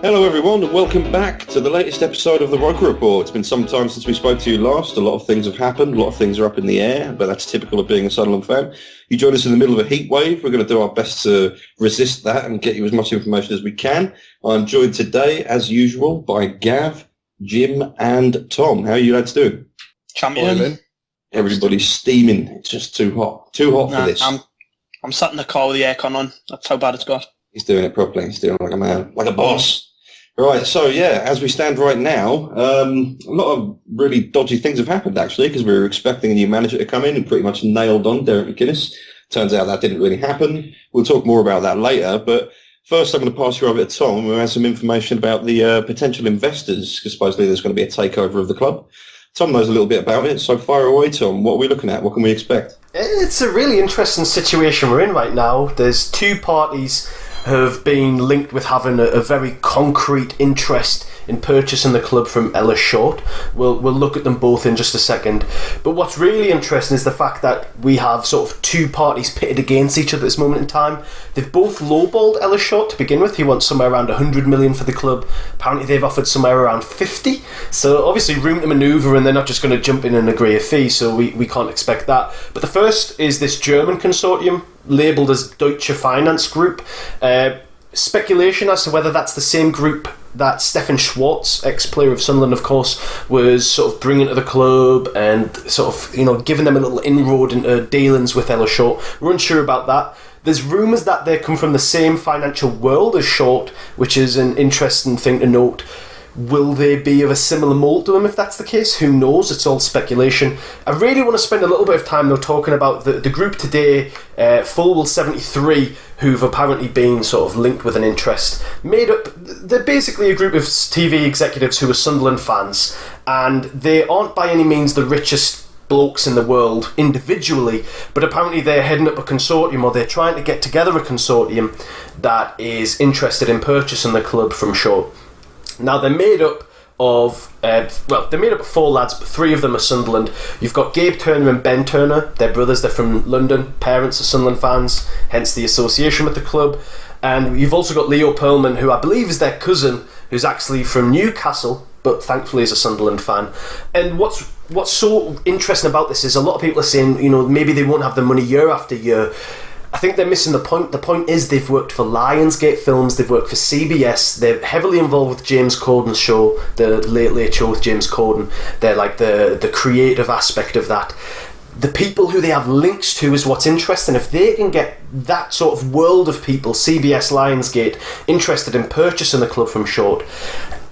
Hello everyone and welcome back to the latest episode of the Roker Rapport. It's been some time since we spoke to you last. A lot of things have happened, a lot of things are up in the air, but that's typical of being a Sunderland fan. You join us in the middle of a heat wave. We're going to do our best to resist that and get you as much information as we can. I'm joined today, as usual, by Gav, Jim and Tom. How are you lads doing? Champion. Everybody's steaming. It's just too hot. Too hot for this. I'm sat in the car with the aircon on. That's how bad it's got. He's doing it properly. He's doing it like a man, like a boss. Right, so yeah, as we stand right now, a lot of really dodgy things have happened actually, because we were expecting a new manager to come in and pretty much nailed on Derek McInnes. Turns out that didn't really happen. We'll talk more about that later, but first I'm going to pass you over to Tom, who has some information about the potential investors, because supposedly there's going to be a takeover of the club. Tom knows a little bit about it, so fire away, Tom. What are we looking at? What can we expect? It's a really interesting situation we're in right now. There's two parties have been linked with having a very concrete interest in purchasing the club from Ellis Short. We'll look at them both in just a second. But what's really interesting is the fact that we have sort of two parties pitted against each other at this moment in time. They've both lowballed Ellis Short to begin with. He wants somewhere around 100 million for the club. Apparently they've offered somewhere around 50. So obviously room to manoeuvre, and they're not just going to jump in and agree a fee, so we can't expect that. But the first is this German consortium, labelled as Deutsche Finance Group. Speculation as to whether that's the same group that Stefan Schwarz, ex-player of Sunderland of course, was sort of bringing to the club and sort of, you know, giving them a little inroad into dealings with Ellis Short. We're unsure about that. There's rumours that they come from the same financial world as Short, which is an interesting thing to note. Will they be of a similar mould to him if that's the case? Who knows? It's all speculation. I really want to spend a little bit of time though talking about the group today, Fulwell 73, who've apparently been sort of linked with an interest. They're basically a group of TV executives who are Sunderland fans, and they aren't by any means the richest blokes in the world individually, but apparently they're heading up a consortium, or they're trying to get together a consortium that is interested in purchasing the club from Short. Now they're made up of four lads, but three of them are Sunderland. You've got Gabe Turner and Ben Turner. They're brothers. They're from London. Parents are Sunderland fans, hence the association with the club. And you've also got Leo Pearlman, who I believe is their cousin, who's actually from Newcastle, but thankfully is a Sunderland fan. And what's so interesting about this is a lot of people are saying, you know, maybe they won't have the money year after year. I think they're missing the point. The point is they've worked for Lionsgate Films, they've worked for CBS, they're heavily involved with James Corden's show, the Late Late Show with James Corden. They're like the creative aspect of that. The people who they have links to is what's interesting. If they can get that sort of world of people, CBS, Lionsgate, interested in purchasing the club from Short,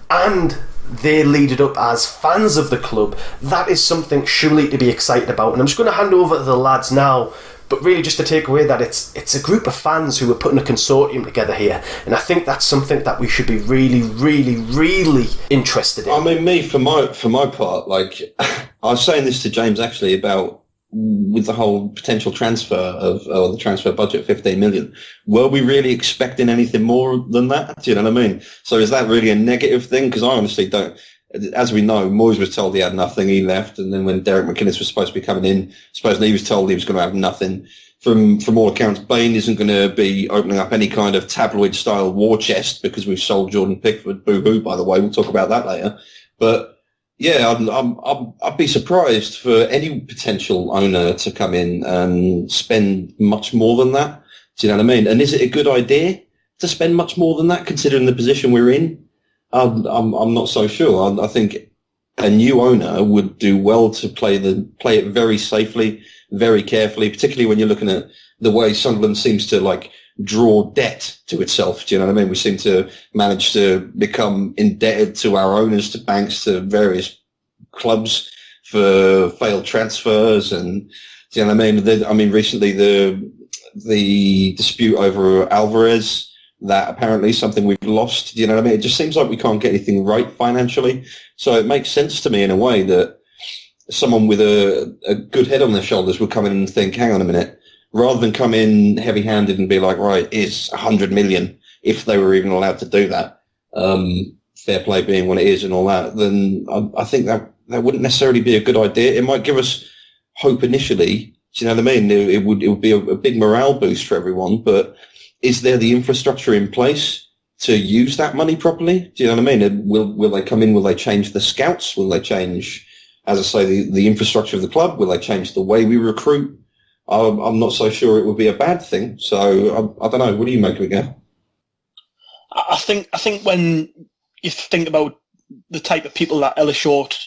and they lead it up as fans of the club, that is something surely to be excited about. And I'm just going to hand over to the lads now, but really just to take away that it's a group of fans who are putting a consortium together here, and I think that's something that we should be really, really, really interested in. I mean, for my part, like I was saying this to James actually about with the whole potential transfer of the transfer budget, 15 million. Were we really expecting anything more than that? Do you know what I mean? So is that really a negative thing? Because I honestly don't. As we know, Moyes was told he had nothing, he left, and then when Derek McInnes was supposed to be coming in, supposedly he was told he was going to have nothing. From all accounts, Bain isn't going to be opening up any kind of tabloid-style war chest because we've sold Jordan Pickford. Boo-hoo, by the way. We'll talk about that later. But yeah, I'd be surprised for any potential owner to come in and spend much more than that. Do you know what I mean? And is it a good idea to spend much more than that, considering the position we're in? I'm not so sure. I think a new owner would do well to play it very safely, very carefully, particularly when you're looking at the way Sunderland seems to like draw debt to itself. Do you know what I mean? We seem to manage to become indebted to our owners, to banks, to various clubs for failed transfers, and do you know what I mean? Recently the dispute over Alvarez. That apparently is something we've lost. Do you know what I mean? It just seems like we can't get anything right financially. So it makes sense to me in a way that someone with a good head on their shoulders would come in and think, hang on a minute, rather than come in heavy-handed and be like, right, it's 100 million, if they were even allowed to do that, fair play being what it is and all that, then I think that wouldn't necessarily be a good idea. It might give us hope initially. Do you know what I mean? It would be a big morale boost for everyone, but is there the infrastructure in place to use that money properly? Do you know what I mean? Will they come in? Will they change the scouts? Will they change, as I say, the infrastructure of the club? Will they change the way we recruit? I'm not so sure it would be a bad thing. So I don't know. What do you make of it, Gav? I think when you think about the type of people that Ellis Short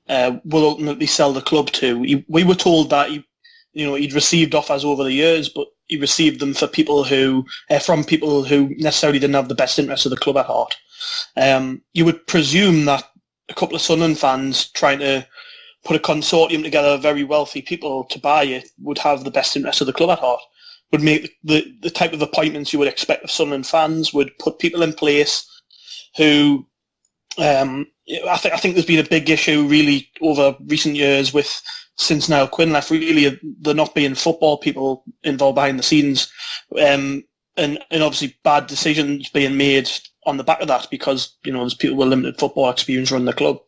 will ultimately sell the club to, we were told that he'd received offers over the years, but he received them from people who necessarily didn't have the best interest of the club at heart. You would presume that a couple of Sunderland fans trying to put a consortium together of very wealthy people to buy it would have the best interest of the club at heart, would make the type of appointments you would expect of Sunderland fans, would put people in place who, I think there's been a big issue really over recent years since Niall Quinn left, really there not being football people involved behind the scenes, and obviously bad decisions being made on the back of that because, there's people with limited football experience running the club.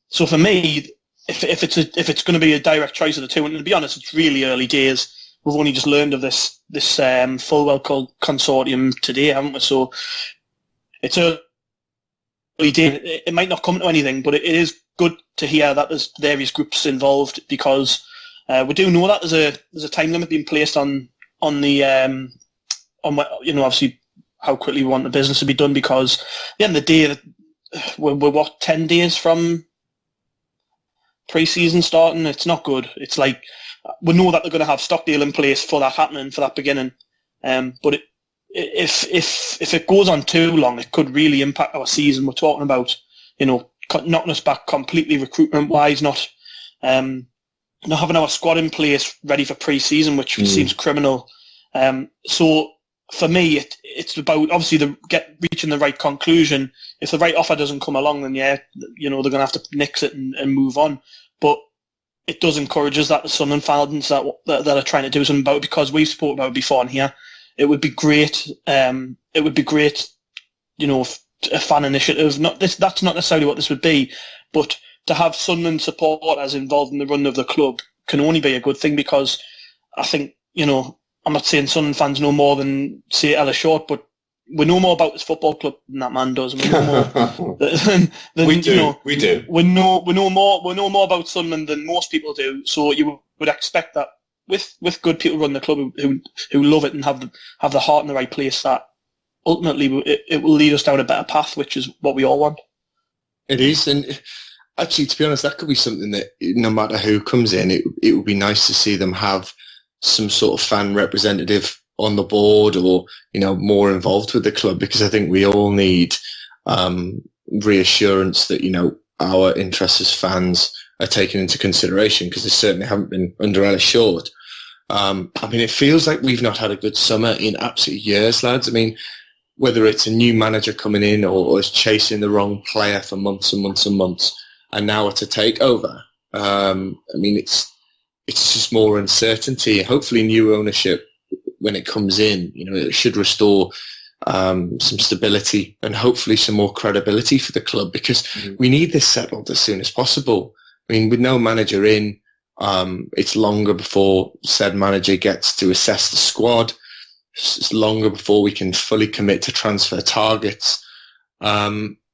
So for me, if it's going to be a direct choice of the two, and to be honest, it's really early days. We've only just learned of this Fulwell called consortium today, haven't we? So it's early days. It might not come to anything, but it is good to hear that there's various groups involved, because we do know that there's a time limit being placed on obviously how quickly we want the business to be done, because at the end of the day, we're 10 days from pre-season starting. It's not good. It's like, we know that they're going to have Stockdale in place for that happening, for that beginning. But if it goes on too long, it could really impact our season. We're talking about, knocking us back completely recruitment-wise, not having our squad in place ready for pre-season, which seems criminal. So for me, it's about obviously reaching the right conclusion. If the right offer doesn't come along, then they're going to have to nix it and move on. But it does encourage us that the Sunderland fans that are trying to do something about it, because we've spoken about it before in here. It would be great. A fan initiative. That's not necessarily what this would be, but to have Sunderland supporters involved in the run of the club can only be a good thing, because I think, I'm not saying Sunderland fans know more than, say, Ellis Short, but we know more about this football club than that man does. We know more we do. We know more about Sunderland than most people do. So you would expect that with good people running the club who love it and have the heart in the right place, that ultimately it will lead us down a better path, which is what we all want. It is, and actually, to be honest, that could be something that no matter who comes in, it would be nice to see them have some sort of fan representative on the board, or more involved with the club, because I think we all need reassurance that our interests as fans are taken into consideration, because they certainly haven't been under Ellis Short. It feels like we've not had a good summer in absolute years, lads. Whether it's a new manager coming in or is chasing the wrong player for months and months and months, and now it's a takeover. It's just more uncertainty. Hopefully new ownership, when it comes in, it should restore some stability and hopefully some more credibility for the club, because we need this settled as soon as possible. With no manager in, it's longer before said manager gets to assess the squad. It's longer before we can fully commit to transfer targets.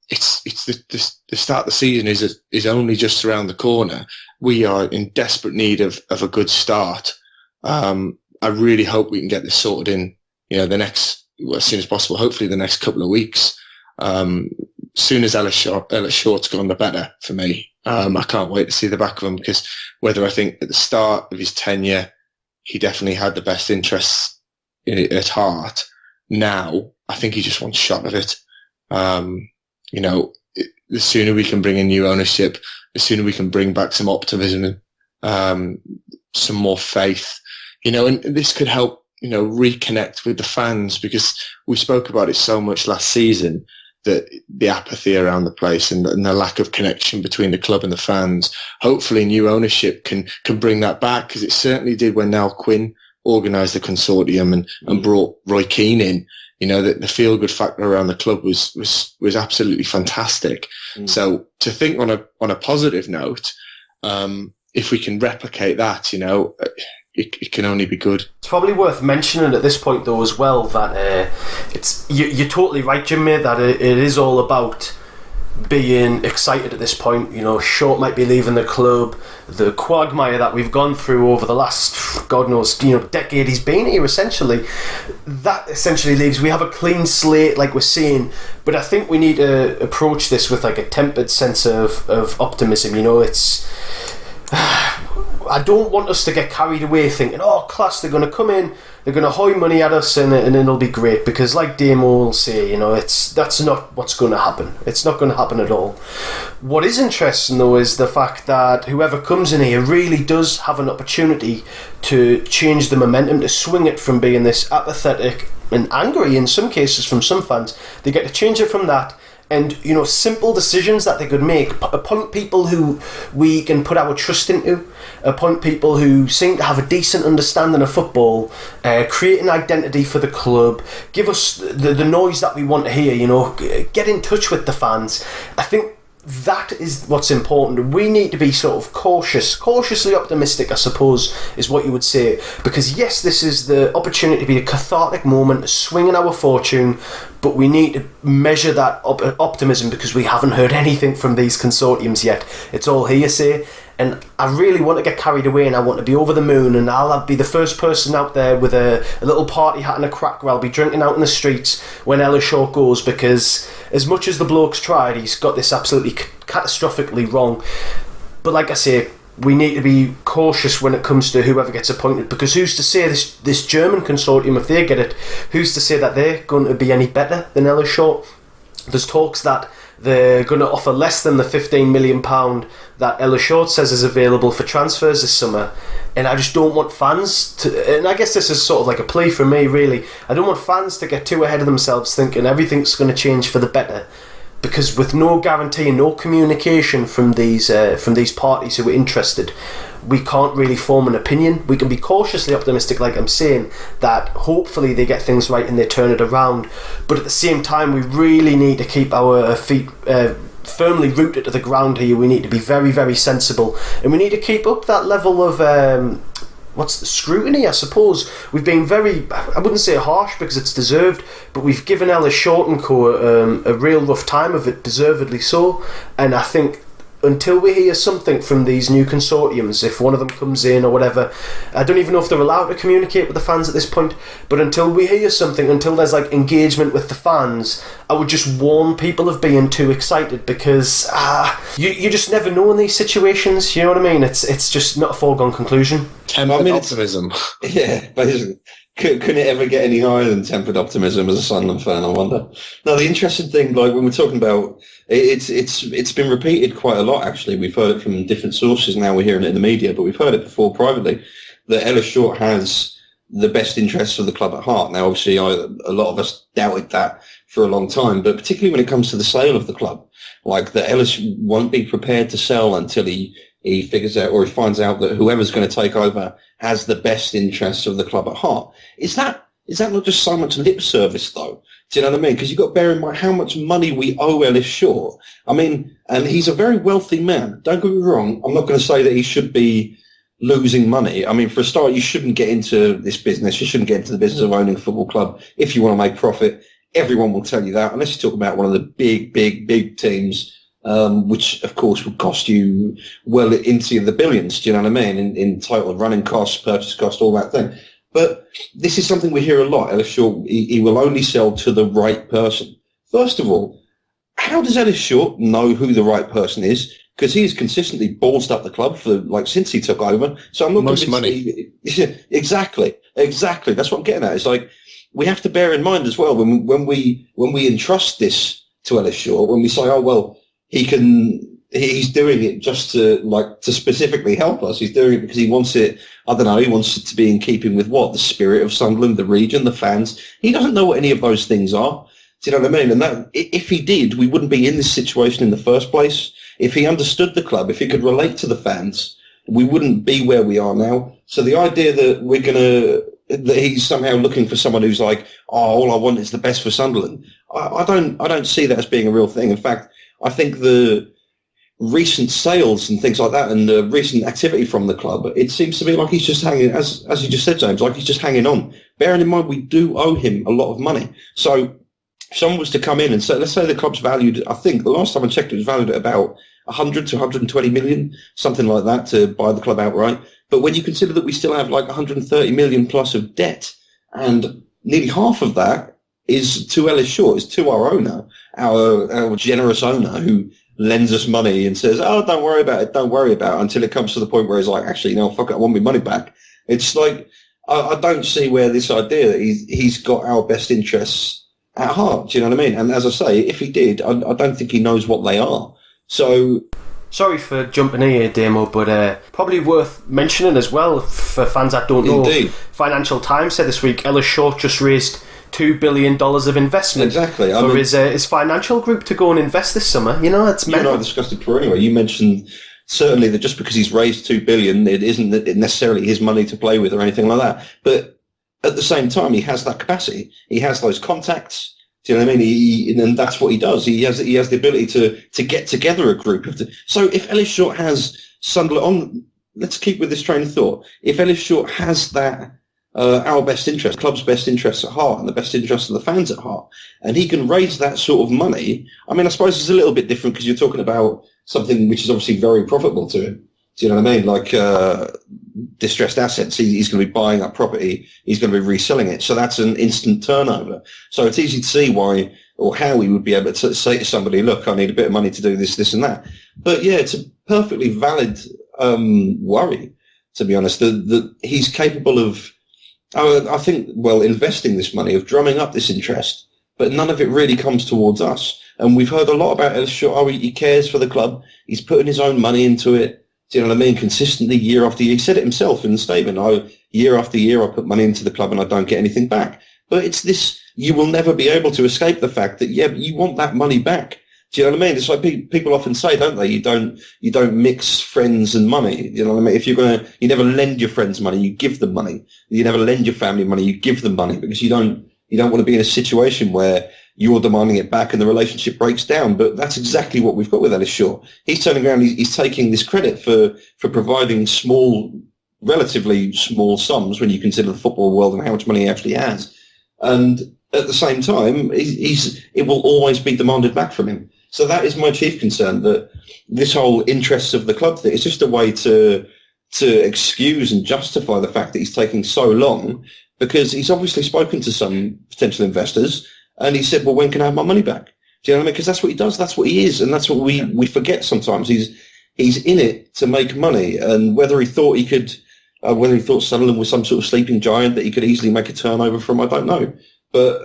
It's the start of the season is only just around the corner. We are in desperate need of a good start. I really hope we can get this sorted in, as soon as possible. Hopefully the next couple of weeks. Soon as Ellis Short's gone, the better for me. I can't wait to see the back of him, because whether I think at the start of his tenure he definitely had the best interests at heart, now I think he just wants shot of it. The sooner we can bring in new ownership, the sooner we can bring back some optimism, some more faith, and this could help, reconnect with the fans, because we spoke about it so much last season, that the apathy around the place and the lack of connection between the club and the fans. Hopefully new ownership can bring that back, because it certainly did when Niall Quinn organised the consortium and brought Roy Keane in. The feel-good factor around the club was absolutely fantastic. So to think on a positive note, if we can replicate that, it can only be good. It's probably worth mentioning at this point, though, as well, that you're totally right, Jim, mate, that it is all about being excited at this point. You know, Short might be leaving the club. The quagmire that we've gone through over the last, God knows, decade he's been here, essentially, that essentially leaves, we have a clean slate, like we're saying, but I think we need to approach this with like a tempered sense of optimism. You know, it's... I don't want us to get carried away thinking, oh, class, they're going to come in, they're going to hoy money at us and it'll be great, because like Damo will say, you know, that's not what's going to happen. It's not going to happen at all. What is interesting, though, is the fact that whoever comes in here really does have an opportunity to change the momentum, to swing it from being this apathetic and angry, in some cases, from some fans. They get to change it from that. And, you know, simple decisions that they could make. Appoint people who we can put our trust into. Appoint people who seem to have a decent understanding of football. Create an identity for the club. Give us the noise that we want to hear, you know. Get in touch with the fans. I think that is what's important. We need to be sort of cautiously optimistic, I suppose, is what you would say. Because yes, this is the opportunity to be a cathartic moment, swinging our fortune, but we need to measure that optimism, because we haven't heard anything from these consortiums yet. It's all hearsay. And I really want to get carried away, and I want to be over the moon, and I'll be the first person out there with a little party hat and a crack where I'll be drinking out in the streets when Ellis Short goes, because as much as the bloke's tried, he's got this absolutely catastrophically wrong. But like I say, we need to be cautious when it comes to whoever gets appointed, because who's to say this German consortium, if they get it, who's to say that they're going to be any better than Ellis Short? There's talks that they're going to offer less than the £15 million that Ellis Short says is available for transfers this summer. And I just don't want fans to, and I guess this is sort of like a plea for me, really. I don't want fans to get too ahead of themselves thinking everything's going to change for the better. Because with no guarantee and no communication from these parties who are interested, we can't really form an opinion. We can be cautiously optimistic, like I'm saying, that hopefully they get things right and they turn it around. But at the same time, we really need to keep our feet firmly rooted to the ground here. We need to be very, very sensible, and we need to keep up that level of scrutiny, I suppose. We've been very, I wouldn't say harsh because it's deserved, but we've given Ellis Short and Co a real rough time of it, deservedly so. And I think until we hear something from these new consortiums, if one of them comes in or whatever, I don't even know if they're allowed to communicate with the fans at this point, but until we hear something, until there's like engagement with the fans, I would just warn people of being too excited, because you just never know in these situations, you know what I mean? It's just not a foregone conclusion. Tempered optimism. Yeah, basically. Couldn't it ever get any higher than tempered optimism as a Sunderland fan, I wonder? No, the interesting thing, like when we're talking about, it's been repeated quite a lot, actually. We've heard it from different sources, now we're hearing it in the media, but we've heard it before privately, that Ellis Short has the best interests of the club at heart. Now, obviously, a lot of us doubted that for a long time, but particularly when it comes to the sale of the club, like that Ellis won't be prepared to sell until he figures out, or he finds out that whoever's going to take over has the best interests of the club at heart. Is that not just so much lip service, though? Do you know what I mean? Because you've got to bear in mind how much money we owe Ellis Short. I mean, and he's a very wealthy man. Don't get me wrong. I'm not going to say that he should be losing money. I mean, for a start, you shouldn't get into this business. You shouldn't get into the business of owning a football club if you want to make profit. Everyone will tell you that, unless you talk about one of the big teams, which, of course, would cost you well into the billions, do you know what I mean, in total running costs, purchase cost, all that thing. But this is something we hear a lot. Ellis Short, he will only sell to the right person. First of all, how does Ellis Short know who the right person is? Because he's consistently ballsed up the club since he took over. So I'm not most money. Exactly. That's what I'm getting at. It's like, we have to bear in mind as well when we entrust this to Ellis Short, when we say, oh well, he's doing it just to specifically help us. He's doing it because he wants it. I don't know. He wants it to be in keeping with what? The spirit of Sunderland, the region, the fans. He doesn't know what any of those things are. Do you know what I mean? And that, if he did, we wouldn't be in this situation in the first place. If he understood the club, if he could relate to the fans, we wouldn't be where we are now. So the idea that that he's somehow looking for someone who's like, oh, all I want is the best for Sunderland, I don't see that as being a real thing. In fact, I think recent sales and things like that, and the recent activity from the club, it seems to me like he's just hanging, as you just said, James, like he's just hanging on. Bearing in mind, we do owe him a lot of money. So if someone was to come in and say, let's say the club's valued, I think the last time I checked, it was valued at about 100 to 120 million, something like that, to buy the club outright. But when you consider that we still have like 130 million plus of debt, and nearly half of that is to Ellis Short, is to our owner, our generous owner, who lends us money and says, oh, don't worry about it, until it comes to the point where he's like, actually, no, fuck it, I want my money back. It's like, I don't see where this idea that he's got our best interests at heart, do you know what I mean? And as I say, if he did, I don't think he knows what they are. So... Sorry for jumping in here, Damo, but probably worth mentioning as well for fans that don't know. Indeed. Financial Times said this week Ellis Short just raised $2 billion of investment for his financial group to go and invest this summer. You know, it's mental. You and I discussed it before anyway. You mentioned certainly that just because he's raised $2 billion, it isn't necessarily his money to play with or anything like that. But at the same time, he has that capacity. He has those contacts. Do you know what I mean? And that's what he does. He has the ability to get together a group of. So if Ellis Short has Sunderland, let's keep with this train of thought. If Ellis Short has that. Our best interest, club's best interests at heart, and the best interests of the fans at heart, and he can raise that sort of money. I mean, I suppose it's a little bit different because you're talking about something which is obviously very profitable to him. Do you know what I mean? Like distressed assets. He's going to be buying up property. He's going to be reselling it. So that's an instant turnover. So it's easy to see why or how he would be able to say to somebody, look, I need a bit of money to do this, this and that. But yeah, it's a perfectly valid worry, to be honest, that he's capable of, I think, investing this money, of drumming up this interest, but none of it really comes towards us. And we've heard a lot about Ellis Short. Oh, he cares for the club. He's putting his own money into it. Do you know what I mean? Consistently, year after year. He said it himself in the statement. Year after year, I put money into the club and I don't get anything back. But it's this, you will never be able to escape the fact that, yeah, but you want that money back. Do you know what I mean? It's like people often say, don't they? You don't mix friends and money. You know what I mean? If you never lend your friends money, you give them money. You never lend your family money, you give them money, because you don't want to be in a situation where you're demanding it back and the relationship breaks down. But that's exactly what we've got with Ellis Short. He's turning around, he's taking this credit for providing relatively small sums when you consider the football world and how much money he actually has. And at the same time, it will always be demanded back from him. So that is my chief concern, that this whole interests of the club thing is just a way to excuse and justify the fact that he's taking so long, because he's obviously spoken to some potential investors and he said, well, when can I have my money back? Do you know what I mean? Because that's what he does. That's what he is. And that's what we forget sometimes. He's in it to make money. And whether he thought Sunderland was some sort of sleeping giant that he could easily make a turnover from, I don't know. But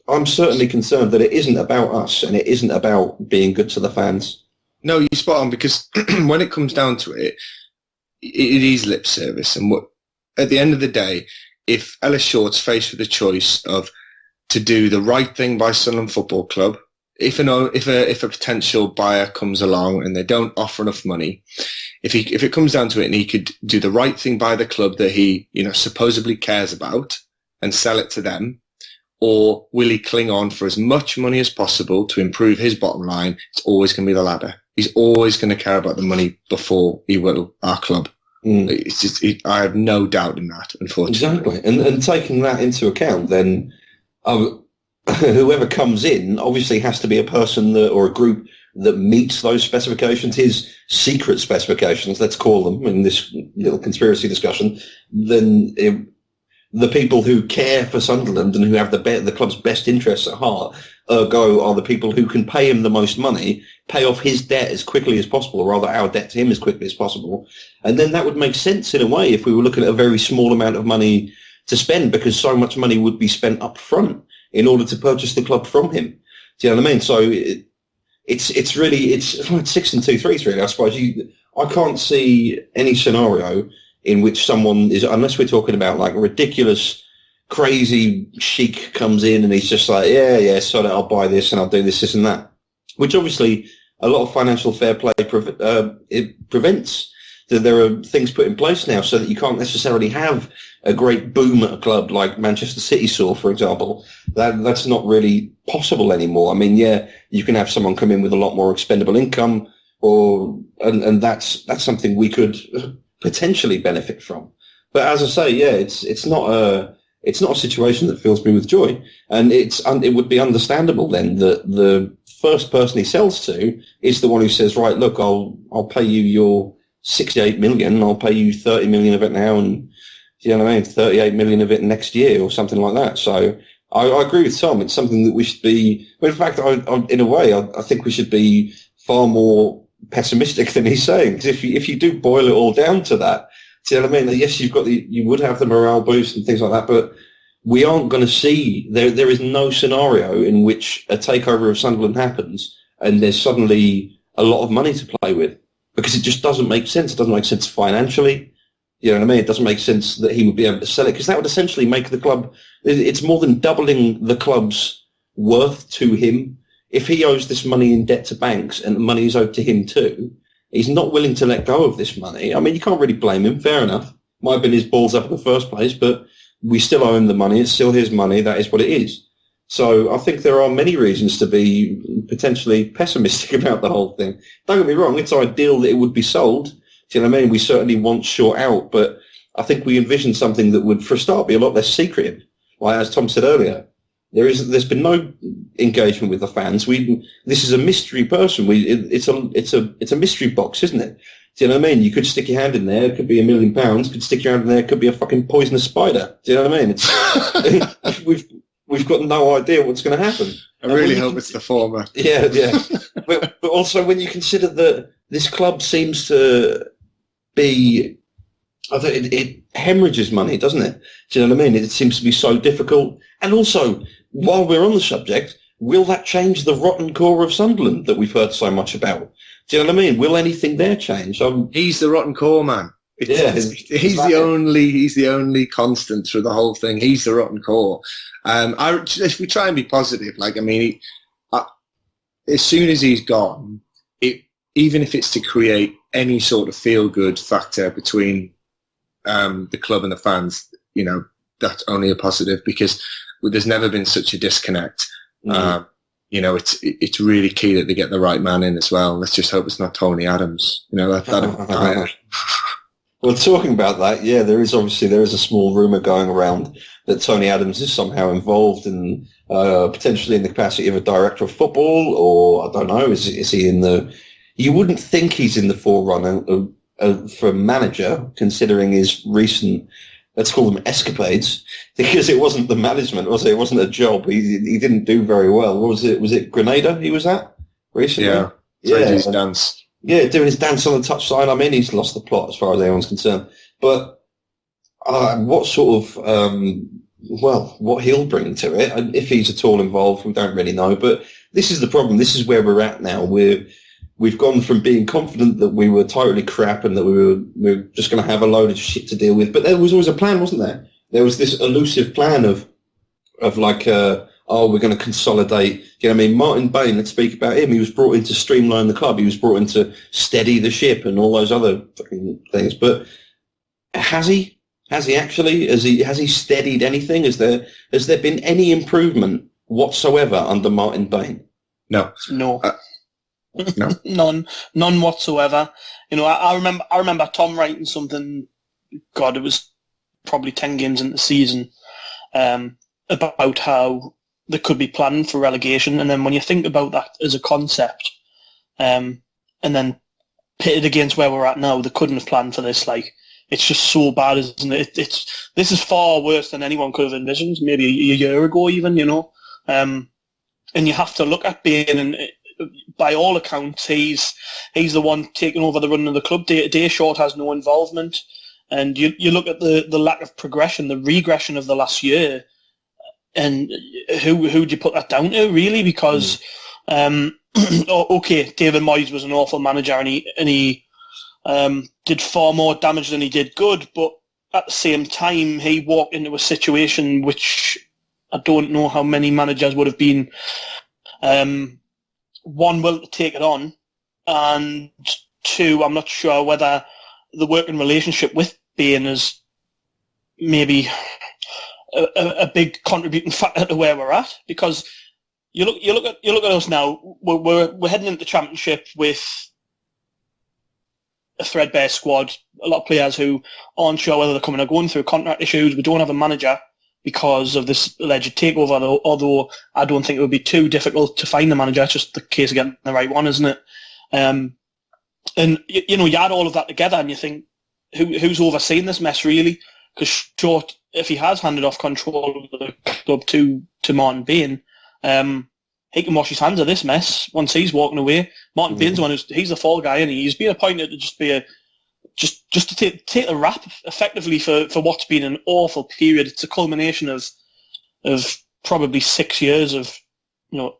I'm certainly concerned that it isn't about us and it isn't about being good to the fans. No, you're spot on, because when it comes down to it, it is lip service. And at the end of the day, if Ellis Short's faced with the choice of to do the right thing by Sunderland Football Club, if a potential buyer comes along and they don't offer enough money, if it comes down to it and he could do the right thing by the club that he supposedly cares about and sell it to them, or will he cling on for as much money as possible to improve his bottom line? It's always going to be the latter. He's always going to care about the money before he will our club. It's just, I have no doubt in that, unfortunately. Exactly. And taking that into account, then whoever comes in obviously has to be a person or a group that meets those specifications, his secret specifications, let's call them, in this little conspiracy discussion. Then the people who care for Sunderland and who have the club's best interests at heart are the people who can pay him the most money, pay off his debt as quickly as possible, or rather our debt to him as quickly as possible. And then that would make sense in a way if we were looking at a very small amount of money to spend, because so much money would be spent up front in order to purchase the club from him. Do you know what I mean? So it's like 6 and 2 3s really, I suppose. I can't see any scenario in which someone is, unless we're talking about like a ridiculous, crazy sheik comes in and he's just like, yeah, so I'll buy this and I'll do this and that, which obviously a lot of financial fair play it prevents. There are things put in place now so that you can't necessarily have a great boom at a club like Manchester City saw, for example. That's not really possible anymore. I mean, yeah, you can have someone come in with a lot more expendable income, and that's something we could potentially benefit from. But as I say, yeah, it's not a situation that fills me with joy, and it would be understandable then that the first person he sells to is the one who says, right, look, I'll pay you your 68 million, I'll pay you 30 million of it now, and you know what I mean, 38 million of it next year or something like that. So I agree with Tom. It's something that we should be. Well, in fact, in a way, I think we should be far more pessimistic than he's saying. Because if you do boil it all down to that, do you know what I mean? Yes, you would have the morale boost and things like that, but we aren't going to see. There is no scenario in which a takeover of Sunderland happens and there's suddenly a lot of money to play with, because it just doesn't make sense. It doesn't make sense financially. You know what I mean? It doesn't make sense that he would be able to sell it, because that would essentially make the club. It's more than doubling the club's worth to him. If he owes this money in debt to banks and the money is owed to him too, he's not willing to let go of this money. I mean, you can't really blame him. Fair enough. Might have been his balls up in the first place, but we still owe him the money. It's still his money. That is what it is. So I think there are many reasons to be potentially pessimistic about the whole thing. Don't get me wrong. It's ideal that it would be sold. Do you know what I mean? We certainly want short out, but I think we envision something that would, for a start, be a lot less secretive. Like as Tom said earlier, there's been no engagement with the fans. This is a mystery person. It's a mystery box, isn't it? Do you know what I mean? You could stick your hand in there. It could be £1 million. Could stick your hand in there. It could be a fucking poisonous spider. Do you know what I mean? We've got no idea what's going to happen. I really hope it's the former. Yeah. but also when you consider that this club seems to be, it hemorrhages money, doesn't it? Do you know what I mean? It seems to be so difficult. And also, while we're on the subject, will that change the rotten core of Sunderland that we've heard so much about? Do you know what I mean? Will anything there change? He's the rotten core, man. He's the only constant through the whole thing. He's the rotten core. If we try and be positive, as soon as he's gone, even if it's to create any sort of feel-good factor between the club and the fans, that's only a positive, because there's never been such a disconnect. It's really key that they get the right man in as well. Let's just hope it's not Tony Adams. Well, talking about that, yeah, there is a small rumour going around that Tony Adams is somehow involved in potentially in the capacity of a director of football, or I don't know, is he in the? You wouldn't think he's in the forerunner for manager, considering his recent, let's call them escapades, because it wasn't the management, was it? It wasn't a job. He didn't do very well. What was it? Was it Grenada he was at recently? Yeah, his dance. Yeah, doing his dance on the touchline. I mean, he's lost the plot as far as anyone's concerned. But what sort of, what he'll bring to it, if he's at all involved, we don't really know. But this is the problem. This is where we're at now. We've gone from being confident that we were totally crap and that we were just going to have a load of shit to deal with. But there was always a plan, wasn't there? There was this elusive plan of we're going to consolidate. You know what I mean? Martin Bain, let's speak about him. He was brought in to streamline the club. He was brought in to steady the ship and all those other fucking things. But has he? Has he actually? Has he steadied anything? Has there been any improvement whatsoever under Martin Bain? No. No. No. None whatsoever. I remember Tom writing something. God, it was probably 10 games into the season, about how they could be planning for relegation. And then when you think about that as a concept, and then pitted against where we're at now, they couldn't have planned for this. It's just so bad, isn't it? This is far worse than anyone could have envisioned, maybe a year ago even, and you have to look at Bain, and by all accounts, he's the one taking over the running of the club. Short has no involvement, and you look at the lack of progression, the regression of the last year, and who do you put that down to, really? Because okay, David Moyes was an awful manager, and he did far more damage than he did good, but at the same time, he walked into a situation which I don't know how many managers would have been one, will to take it on, and two, I'm not sure whether the working relationship with Bain is maybe a big contributing factor to where we're at. Because you look at us now. We're heading into the Championship with a threadbare squad, a lot of players who aren't sure whether they're coming or going through contract issues. We don't have a manager because of this alleged takeover, although I don't think it would be too difficult to find a manager. It's just the case of getting the right one, isn't it? And, you add all of that together and you think, who's overseeing this mess, really? Because short, if he has handed off control of the club to Martin Bain, he can wash his hands of this mess once he's walking away. Martin Bain's the one he's the fall guy, and he's been appointed to just be just to take the rap effectively for what's been an awful period. It's a culmination of probably 6 years of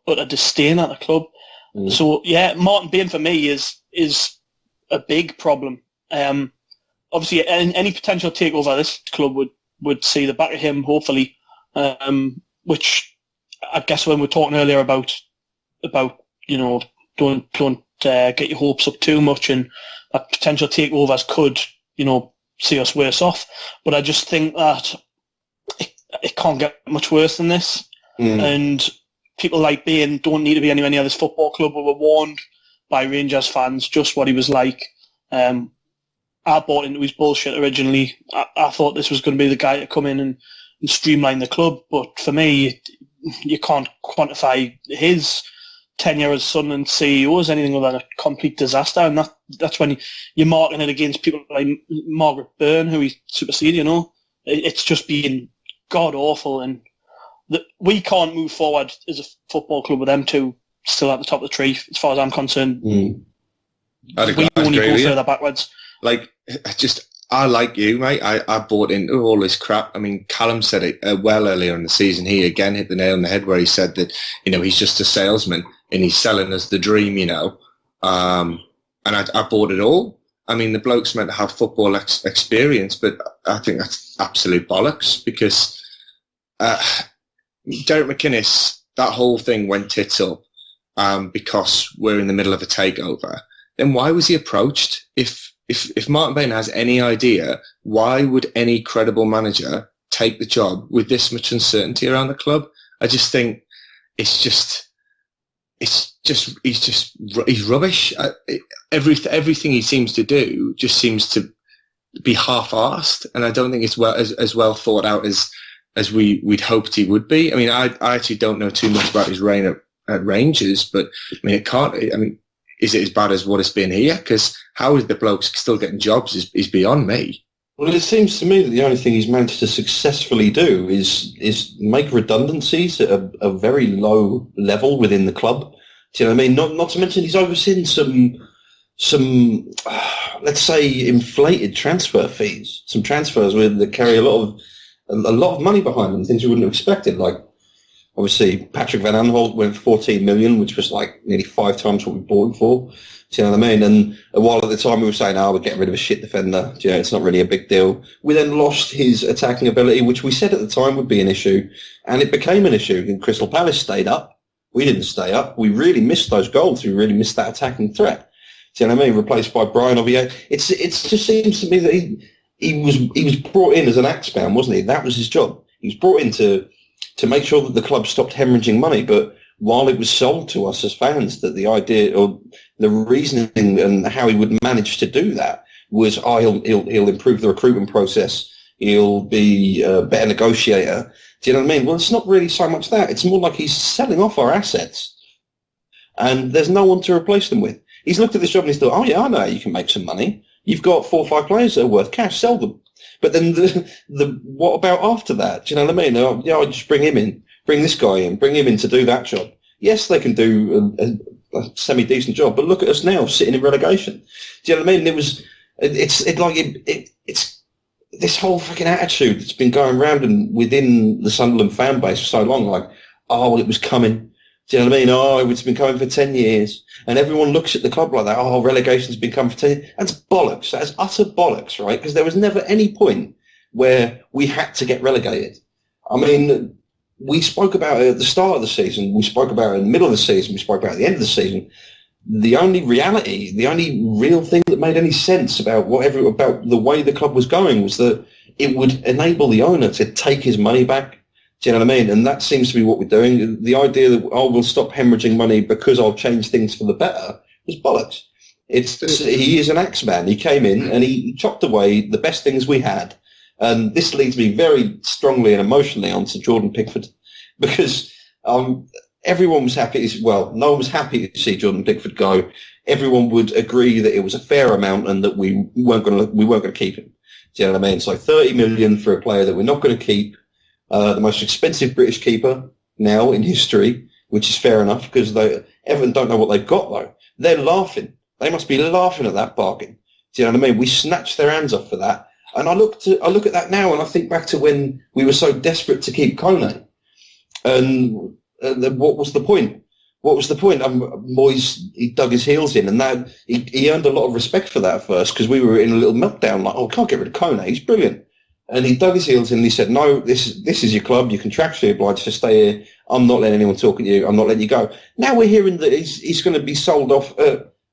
utter disdain at the club. So yeah, Martin Bain for me is a big problem. Obviously, any potential takeover of this club would see the back of him, hopefully, which I guess when we were talking earlier about don't get your hopes up too much, and that potential takeovers could see us worse off. But I just think that it can't get much worse than this, and people like Bain don't need to be anywhere near this football club. We were warned by Rangers fans just what he was like. I bought into his bullshit originally. I thought this was going to be the guy to come in and streamline the club, but for me, you can't quantify his tenure as Sunderland CEO as anything other than a complete disaster, and that's when you're marking it against people like Margaret Byrne, who he superseded. It's just been god awful, and we can't move forward as a football club with them two still at the top of the tree, as far as I'm concerned. We only go further backwards. I like you, mate. I bought into all this crap. I mean, Callum said it well earlier in the season. He again hit the nail on the head where he said that, he's just a salesman and he's selling us the dream, and I bought it all. I mean, the bloke's meant to have football experience, but I think that's absolute bollocks because Derek McInnes, that whole thing went tits up because we're in the middle of a takeover. Then why was he approached? If Martin Bain has any idea, why would any credible manager take the job with this much uncertainty around the club? I just think he's rubbish. Everything he seems to do just seems to be half-arsed, and I don't think it's as well thought out as we'd hoped he would be. I mean, I actually don't know too much about his reign at Rangers, but I mean, is it as bad as what it's been here? Because how is the bloke still getting jobs is beyond me. Well, it seems to me that the only thing he's managed to successfully do is make redundancies at a very low level within the club. Do you know what I mean? Not to mention he's overseen some let's say inflated transfer fees, some transfers that carry a lot of money behind them, things you wouldn't have expected, like. Obviously, Patrick Van Aanholt went for 14 million, which was like nearly 5 times what we bought him for. Do you know what I mean? And while at the time we were saying, we're getting rid of a shit defender, it's not really a big deal. We then lost his attacking ability, which we said at the time would be an issue, and it became an issue. And Crystal Palace stayed up. We didn't stay up. We really missed those goals. We really missed that attacking threat. Do you know what I mean? Replaced by Brian Oviedo. It just seems to me that he was brought in as an axe man, wasn't he? That was his job. He was brought in to make sure that the club stopped hemorrhaging money. But while it was sold to us as fans that the idea or the reasoning and how he would manage to do that was, he'll improve the recruitment process, he'll be a better negotiator. Do you know what I mean? Well, it's not really so much that. It's more like he's selling off our assets and there's no one to replace them with. He's looked at this job and he's thought, I know how you can make some money. You've got 4 or 5 players that are worth cash, sell them. But then what about after that? Do you know what I mean? I just bring him in, bring this guy in, bring him in to do that job. Yes, they can do a semi-decent job, but look at us now, sitting in relegation. Do you know what I mean? It's this whole fucking attitude that's been going around and within the Sunderland fan base for so long, like, it was coming. Do you know what I mean? It's been coming for 10 years. And everyone looks at the club like that. Relegation's been coming for 10 years. That's bollocks. That's utter bollocks, right? Because there was never any point where we had to get relegated. I mean, we spoke about it at the start of the season. We spoke about it in the middle of the season. We spoke about it at the end of the season. The only reality, the only real thing that made any sense about about the way the club was going was that it would enable the owner to take his money back. Do you know what I mean? And that seems to be what we're doing. The idea that, we'll stop hemorrhaging money because I'll change things for the better was bollocks. He is an axeman. He came in and he chopped away the best things we had. And this leads me very strongly and emotionally onto Jordan Pickford, because everyone was happy. Well, no one was happy to see Jordan Pickford go. Everyone would agree that it was a fair amount and that we weren't going to keep him. Do you know what I mean? So 30 million for a player that we're not going to keep, the most expensive British keeper now in history, which is fair enough because Everton don't know what they've got though. They're laughing. They must be laughing at that bargain. Do you know what I mean? We snatched their hands off for that. And I look at that now and I think back to when we were so desperate to keep Kone. And what was the point? What was the point? Moyes, he dug his heels in, and that he earned a lot of respect for that at first because we were in a little meltdown, like, oh, can't get rid of Kone, he's brilliant. And he dug his heels in and he said, no, this is your club, you're contractually obliged to stay here, I'm not letting anyone talk at you, I'm not letting you go. Now we're hearing that he's going to be sold off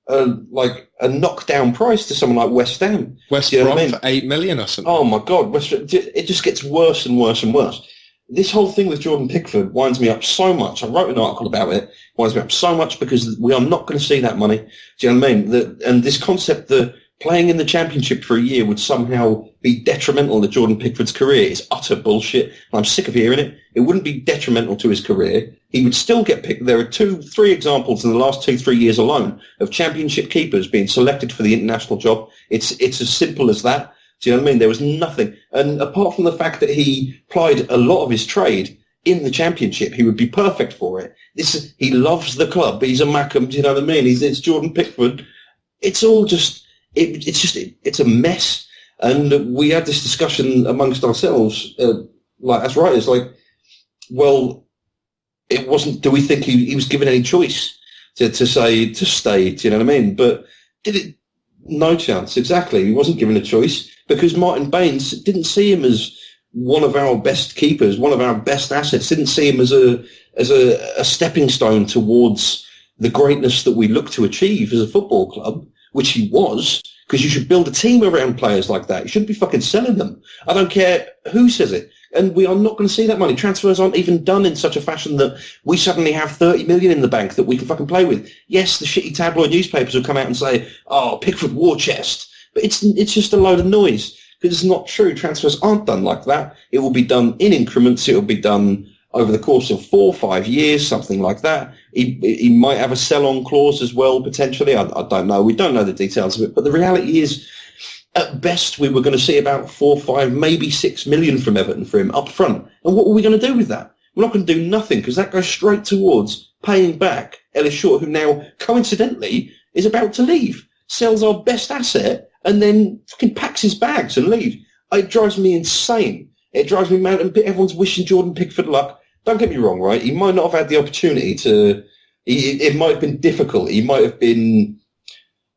like a knockdown price to someone like West Ham. West Brom for 8 million or something. Oh my God, it just gets worse and worse and worse. This whole thing with Jordan Pickford winds me up so much. I wrote an article about it. Winds me up so much because we are not going to see that money. Do you know what I mean? And this concept that playing in the Championship for a year would somehow be detrimental to Jordan Pickford's career is utter bullshit. And I'm sick of hearing it. It wouldn't be detrimental to his career. He would still get picked. There are 2-3 examples in the last 2-3 years alone of Championship keepers being selected for the international job. It's as simple as that. Do you know what I mean? There was nothing. And apart from the fact that he plied a lot of his trade in the Championship, he would be perfect for it. He loves the club. He's a Mackham. Do you know what I mean? It's Jordan Pickford. It's all just, it's a mess. And we had this discussion amongst ourselves, like as writers, like, well, it wasn't, do we think he was given any choice to say, to stay? Do you know what I mean? But did it? No chance. Exactly. He wasn't given a choice because Martin Bain didn't see him as one of our best keepers, one of our best assets. Didn't see him as a stepping stone towards the greatness that we look to achieve as a football club, which he was. Because you should build a team around players like that. You shouldn't be fucking selling them. I don't care who says it. And we are not going to see that money. Transfers aren't even done in such a fashion that we suddenly have 30 million in the bank that we can fucking play with. Yes, the shitty tabloid newspapers will come out and say, oh, Pickford war chest. But it's just a load of noise because it's not true. Transfers aren't done like that. It will be done in increments. It will be done over the course of 4 or 5 years, something like that. He might have a sell-on clause as well, potentially. I don't know. We don't know the details of it. But the reality is, at best, we were going to see about 4, 5, maybe 6 million from Everton for him up front. And what were we going to do with that? We're not going to do nothing because that goes straight towards paying back Ellis Short, who now, coincidentally, is about to leave, sells our best asset, and then fucking packs his bags and leaves. It drives me insane. It drives me mad. And everyone's wishing Jordan Pickford luck. Don't get me wrong, right? He might not have had the opportunity to... It might have been difficult. He might have been...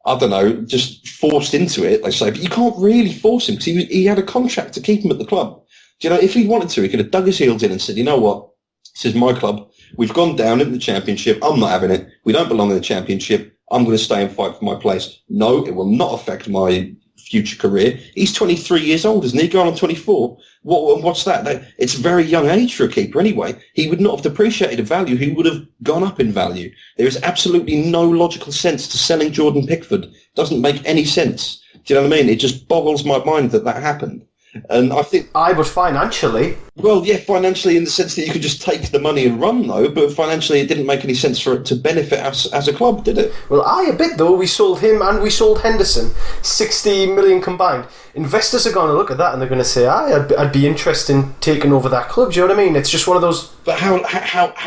I don't know, just forced into it, they say. But you can't really force him because he had a contract to keep him at the club. Do you know, if he wanted to, he could have dug his heels in and said, you know what, this is my club. We've gone down into the Championship. I'm not having it. We don't belong in the Championship. I'm going to stay and fight for my place. No, it will not affect my future career. He's 23 years old, isn't he? Going on 24. What's that? It's a very young age for a keeper anyway. He would not have depreciated in value. He would have gone up in value. There is absolutely no logical sense to selling Jordan Pickford. Doesn't make any sense. Do you know what I mean? It just boggles my mind that happened. And I think... I would financially... Well, yeah, financially in the sense that you could just take the money and run, though, but financially it didn't make any sense for it to benefit us as a club, did it? Well, a bit, though. We sold him and we sold Henderson. 60 million combined. Investors are going to look at that and they're going to say, I'd be interested in taking over that club. Do you know what I mean? It's just one of those... But how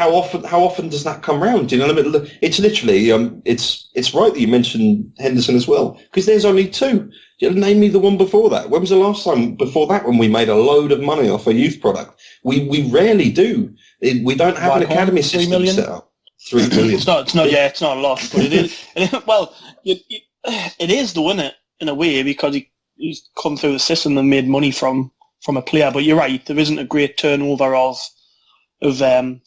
often does that come round? Do you know what I mean? It's literally... It's right that you mentioned Henderson as well, because there's only 2. Name me the one before that. When was the last time before that when we made a load of money off a youth product? We rarely do. We don't have an academy system set up. 3 million. It's not a lot, but it is. Well, it is though, isn't it? In a way, because he's come through the system and made money from a player. But you're right, there isn't a great turnover of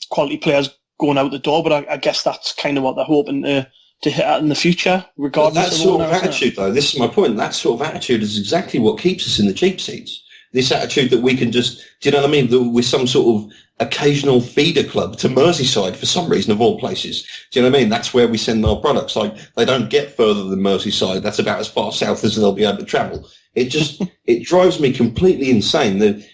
quality players going out the door. But I guess that's kind of what they're hoping to hit at in the future, regardless that sort of attitude, though, this is my point, that sort of attitude is exactly what keeps us in the cheap seats. This attitude that we can just, do you know what I mean, with some sort of occasional feeder club to Merseyside for some reason, of all places. Do you know what I mean? That's where we send our products. Like, they don't get further than Merseyside. That's about as far south as they'll be able to travel. It just, it drives me completely insane.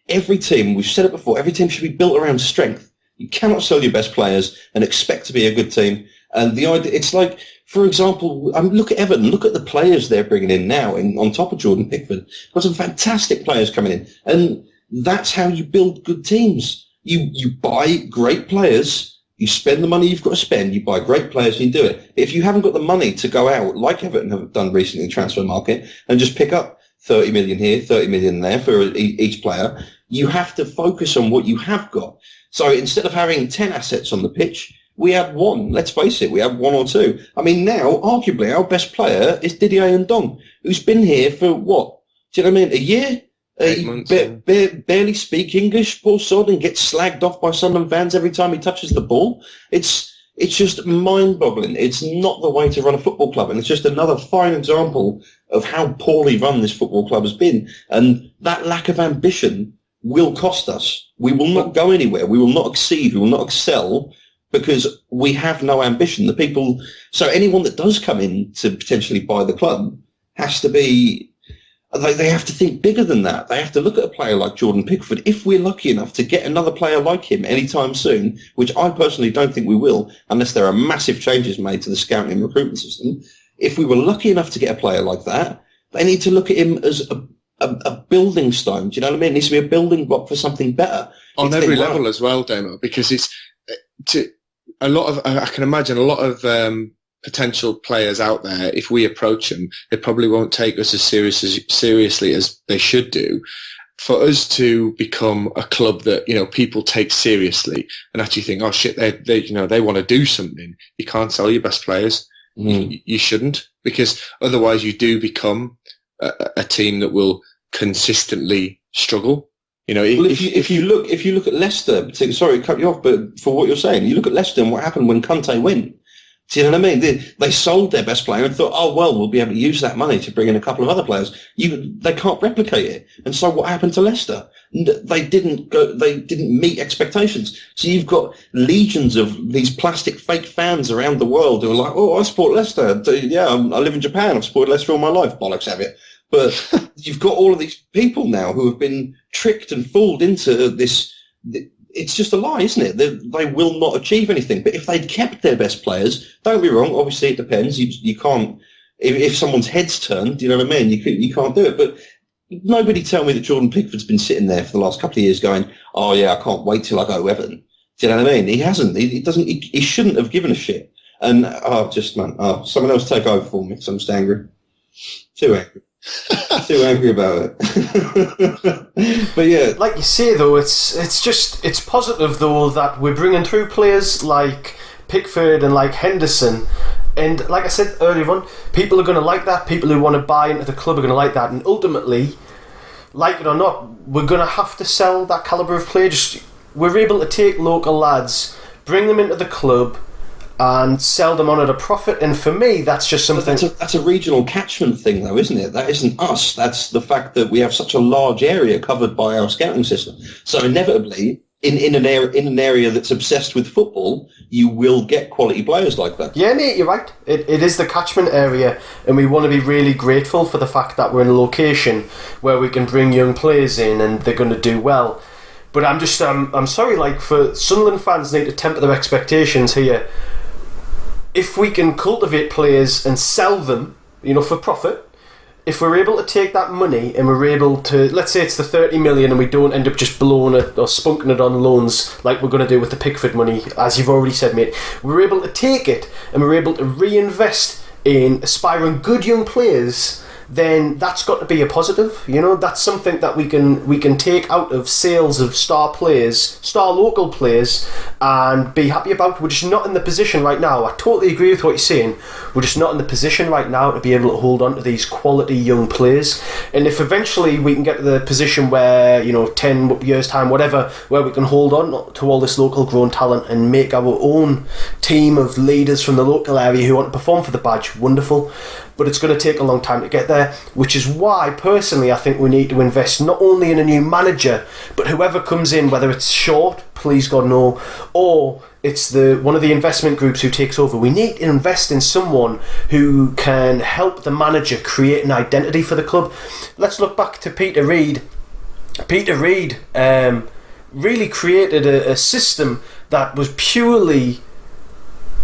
Every team, we've said it before, every team should be built around strength. You cannot sell your best players and expect to be a good team. And the idea, it's like, for example, look at Everton, look at the players they're bringing in now on top of Jordan Pickford. Got some fantastic players coming in. And that's how you build good teams. You buy great players, you spend the money you've got to spend, you buy great players and you do it. If you haven't got the money to go out, like Everton have done recently in the transfer market, and just pick up 30 million here, 30 million there for each player, you have to focus on what you have got. So instead of having 10 assets on the pitch, we have one. Let's face it, we have one or two. I mean, now, arguably, our best player is Didier Ndong, who's been here for what? Do you know what I mean? A year? 8 months. Barely speak English, poor sod, and gets slagged off by Sunderland fans every time he touches the ball. It's just mind-boggling. It's not the way to run a football club, and it's just another fine example of how poorly run this football club has been. And that lack of ambition will cost us. We will not go anywhere. We will not exceed. We will not excel because we have no ambition. So anyone that does come in to potentially buy the club has to be, they have to think bigger than that. They have to look at a player like Jordan Pickford. If we're lucky enough to get another player like him anytime soon, which I personally don't think we will, unless there are massive changes made to the scouting and recruitment system, if we were lucky enough to get a player like that, they need to look at him as a building stone. Do you know what I mean? It needs to be a building block for something better. On every level as well, Damo, because I can imagine a lot of potential players out there, if we approach them, they probably won't take us as seriously as they should do. For us to become a club that, people take seriously and actually think, oh shit, they want to do something, you can't sell your best players. You shouldn't, because otherwise you do become a team that will consistently struggle. If you look at Leicester, sorry to cut you off, but for what you're saying, you look at Leicester and what happened when Conte went. Do you know what I mean? They sold their best player and thought, oh well, we'll be able to use that money to bring in a couple of other players. They can't replicate it. And so what happened to Leicester? They didn't meet expectations. So you've got legions of these plastic fake fans around the world who are like, oh, I support Leicester. Yeah, I live in Japan. I've supported Leicester all my life. Bollocks have it. But you've got all of these people now who have been tricked and fooled into this. It's just a lie, isn't it? They will not achieve anything. But if they'd kept their best players, don't be wrong, obviously it depends. You can't, if someone's head's turned, do you know what I mean? You can't do it. But nobody tell me that Jordan Pickford's been sitting there for the last couple of years going, oh yeah, I can't wait till I go to Everton. Do you know what I mean? He hasn't. He shouldn't have given a shit. And, someone else take over for me because I'm just angry. Too angry. Too angry about it. But yeah, like you say though, it's positive though that we're bringing through players like Pickford and like Henderson, and like I said earlier on, people are going to like that. People who want to buy into the club are going to like that, and ultimately, like it or not, we're going to have to sell that calibre of player. We're able to take local lads, bring them into the club, and sell them on at a profit. And for me, that's just something. That's a regional catchment thing, though, isn't it? That isn't us. That's the fact that we have such a large area covered by our scouting system. So inevitably, in an area that's obsessed with football, you will get quality players like that. Yeah, Nate, you're right. It is the catchment area, and we want to be really grateful for the fact that we're in a location where we can bring young players in, and they're going to do well. But I'm sorry, like, for Sunderland fans need to temper their expectations here. If we can cultivate players and sell them, for profit, if we're able to take that money and we're able to, let's say it's the 30 million and we don't end up just blowing it or spunking it on loans like we're going to do with the Pickford money, as you've already said, mate, we're able to take it and we're able to reinvest in aspiring good young players, then that's got to be a positive. That's something that we can take out of sales of star local players, and be happy about. We're just not in the position right now. I totally agree with what you're saying. We're just not in the position right now to be able to hold on to these quality young players. And if eventually we can get to the position where, 10 years time, whatever, where we can hold on to all this local grown talent and make our own team of leaders from the local area who want to perform for the badge, wonderful. but it's going to take a long time to get there, which is why, personally, I think we need to invest not only in a new manager, but whoever comes in, whether it's Short, please God no, or it's one of the investment groups who takes over. We need to invest in someone who can help the manager create an identity for the club. Let's look back to Peter Reid. Peter Reid really created a system that was purely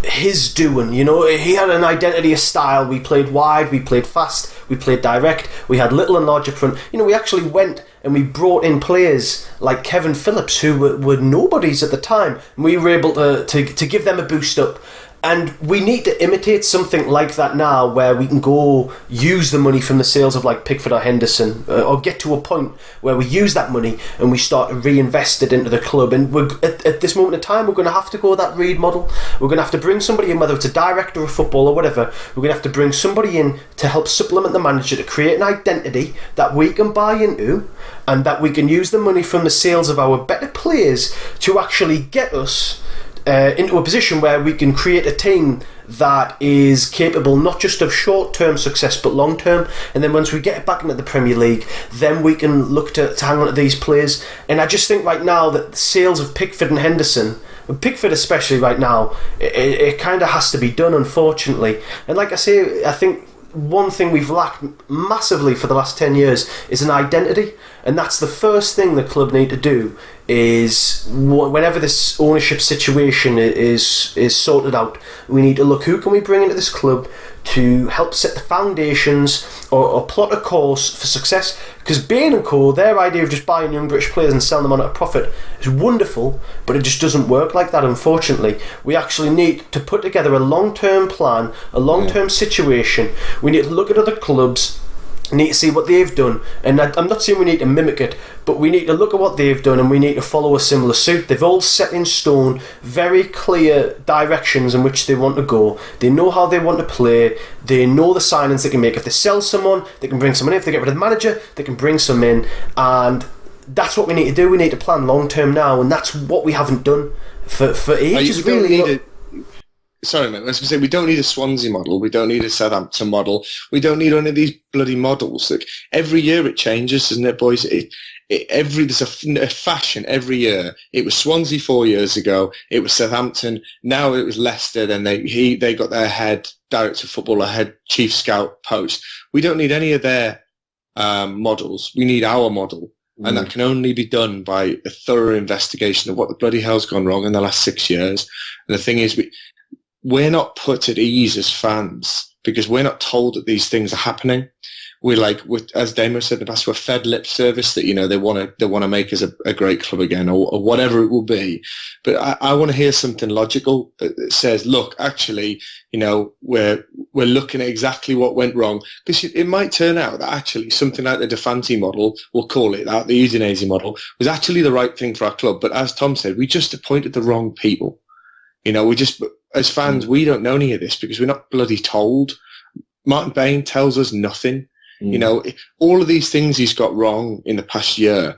his doing. You know, he had an identity, a style. We played wide, we played fast, we played direct, we had little and large up front. You know, we actually went and we brought in players like Kevin Phillips, who were nobodies at the time, and we were able to give them a boost up. And we need to imitate something like that now, where we can go use the money from the sales of like Pickford or Henderson, or get to a point where we use that money and we start to reinvest it into the club. And we're, at this moment in time, we're going to have to go that Reid model. We're going to have to bring somebody in, whether it's a director of football or whatever. We're going to have to bring somebody in to help supplement the manager, to create an identity that we can buy into, and that we can use the money from the sales of our better players to actually get us into a position where we can create a team that is capable not just of short-term success but long-term. And then once we get back into the Premier League, then we can look to hang on to these players. And I just think right now that the sales of Pickford and Henderson, Pickford especially right now, it kind of has to be done, unfortunately. And like I say, I think one thing we've lacked massively for the last 10 years is an identity, and that's the first thing the club need to do. Is whenever this ownership situation is sorted out, we need to look, who can we bring into this club to help set the foundations or plot a course for success. Because Bain and Co, their idea of just buying young British players and selling them on at a profit is wonderful, but it just doesn't work like that, unfortunately. We actually need to put together a long-term plan, a long-term situation. We need to look at other clubs, need to see what they've done, and I'm not saying we need to mimic it, but we need to look at what they've done and we need to follow a similar suit. They've all set in stone very clear directions in which they want to go. They know how they want to play. They know the signings they can make. If they sell someone, they can bring someone in. If they get rid of the manager, they can bring some in, and that's what we need to do. We need to plan long term now, and that's what we haven't done for ages. Sorry, mate. I was going to say, we don't need a Swansea model. We don't need a Southampton model. We don't need one of these bloody models. Like, every year it changes, doesn't it, boys? There's a fashion every year. It was Swansea 4 years ago. It was Southampton. Now it was Leicester. Then they got their head director of football, a head chief scout post. We don't need any of their models. We need our model. And that can only be done by a thorough investigation of what the bloody hell's gone wrong in the last 6 years. And the thing is, we're not put at ease as fans because we're not told that these things are happening. We're like, as Damo said in the past, we're fed lip service that, you know, they want to make us a great club again, or whatever it will be. But I want to hear something logical that says, look, actually, you know, we're looking at exactly what went wrong, because it might turn out that actually something like the Defanti model, we'll call it that, the Udinese model, was actually the right thing for our club. But as Tom said, we just appointed the wrong people. You know, as fans, we don't know any of this because we're not bloody told. Martin Bain tells us nothing. You know, all of these things he's got wrong in the past year,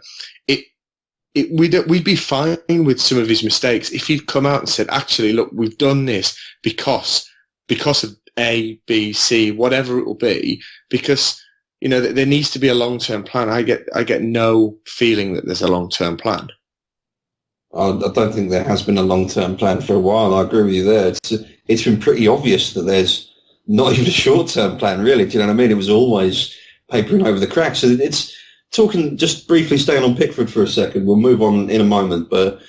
we'd be fine with some of his mistakes if he'd come out and said, actually, look, we've done this because of A, B, C, whatever it will be, because, you know, there needs to be a long-term plan. I get no feeling that there's a long-term plan. I don't think there has been a long-term plan for a while. I agree with you there. It's been pretty obvious that there's not even a short-term plan, really. Do you know what I mean? It was always papering over the cracks. So it's talking, just briefly staying on Pickford for a second. We'll move on in a moment. But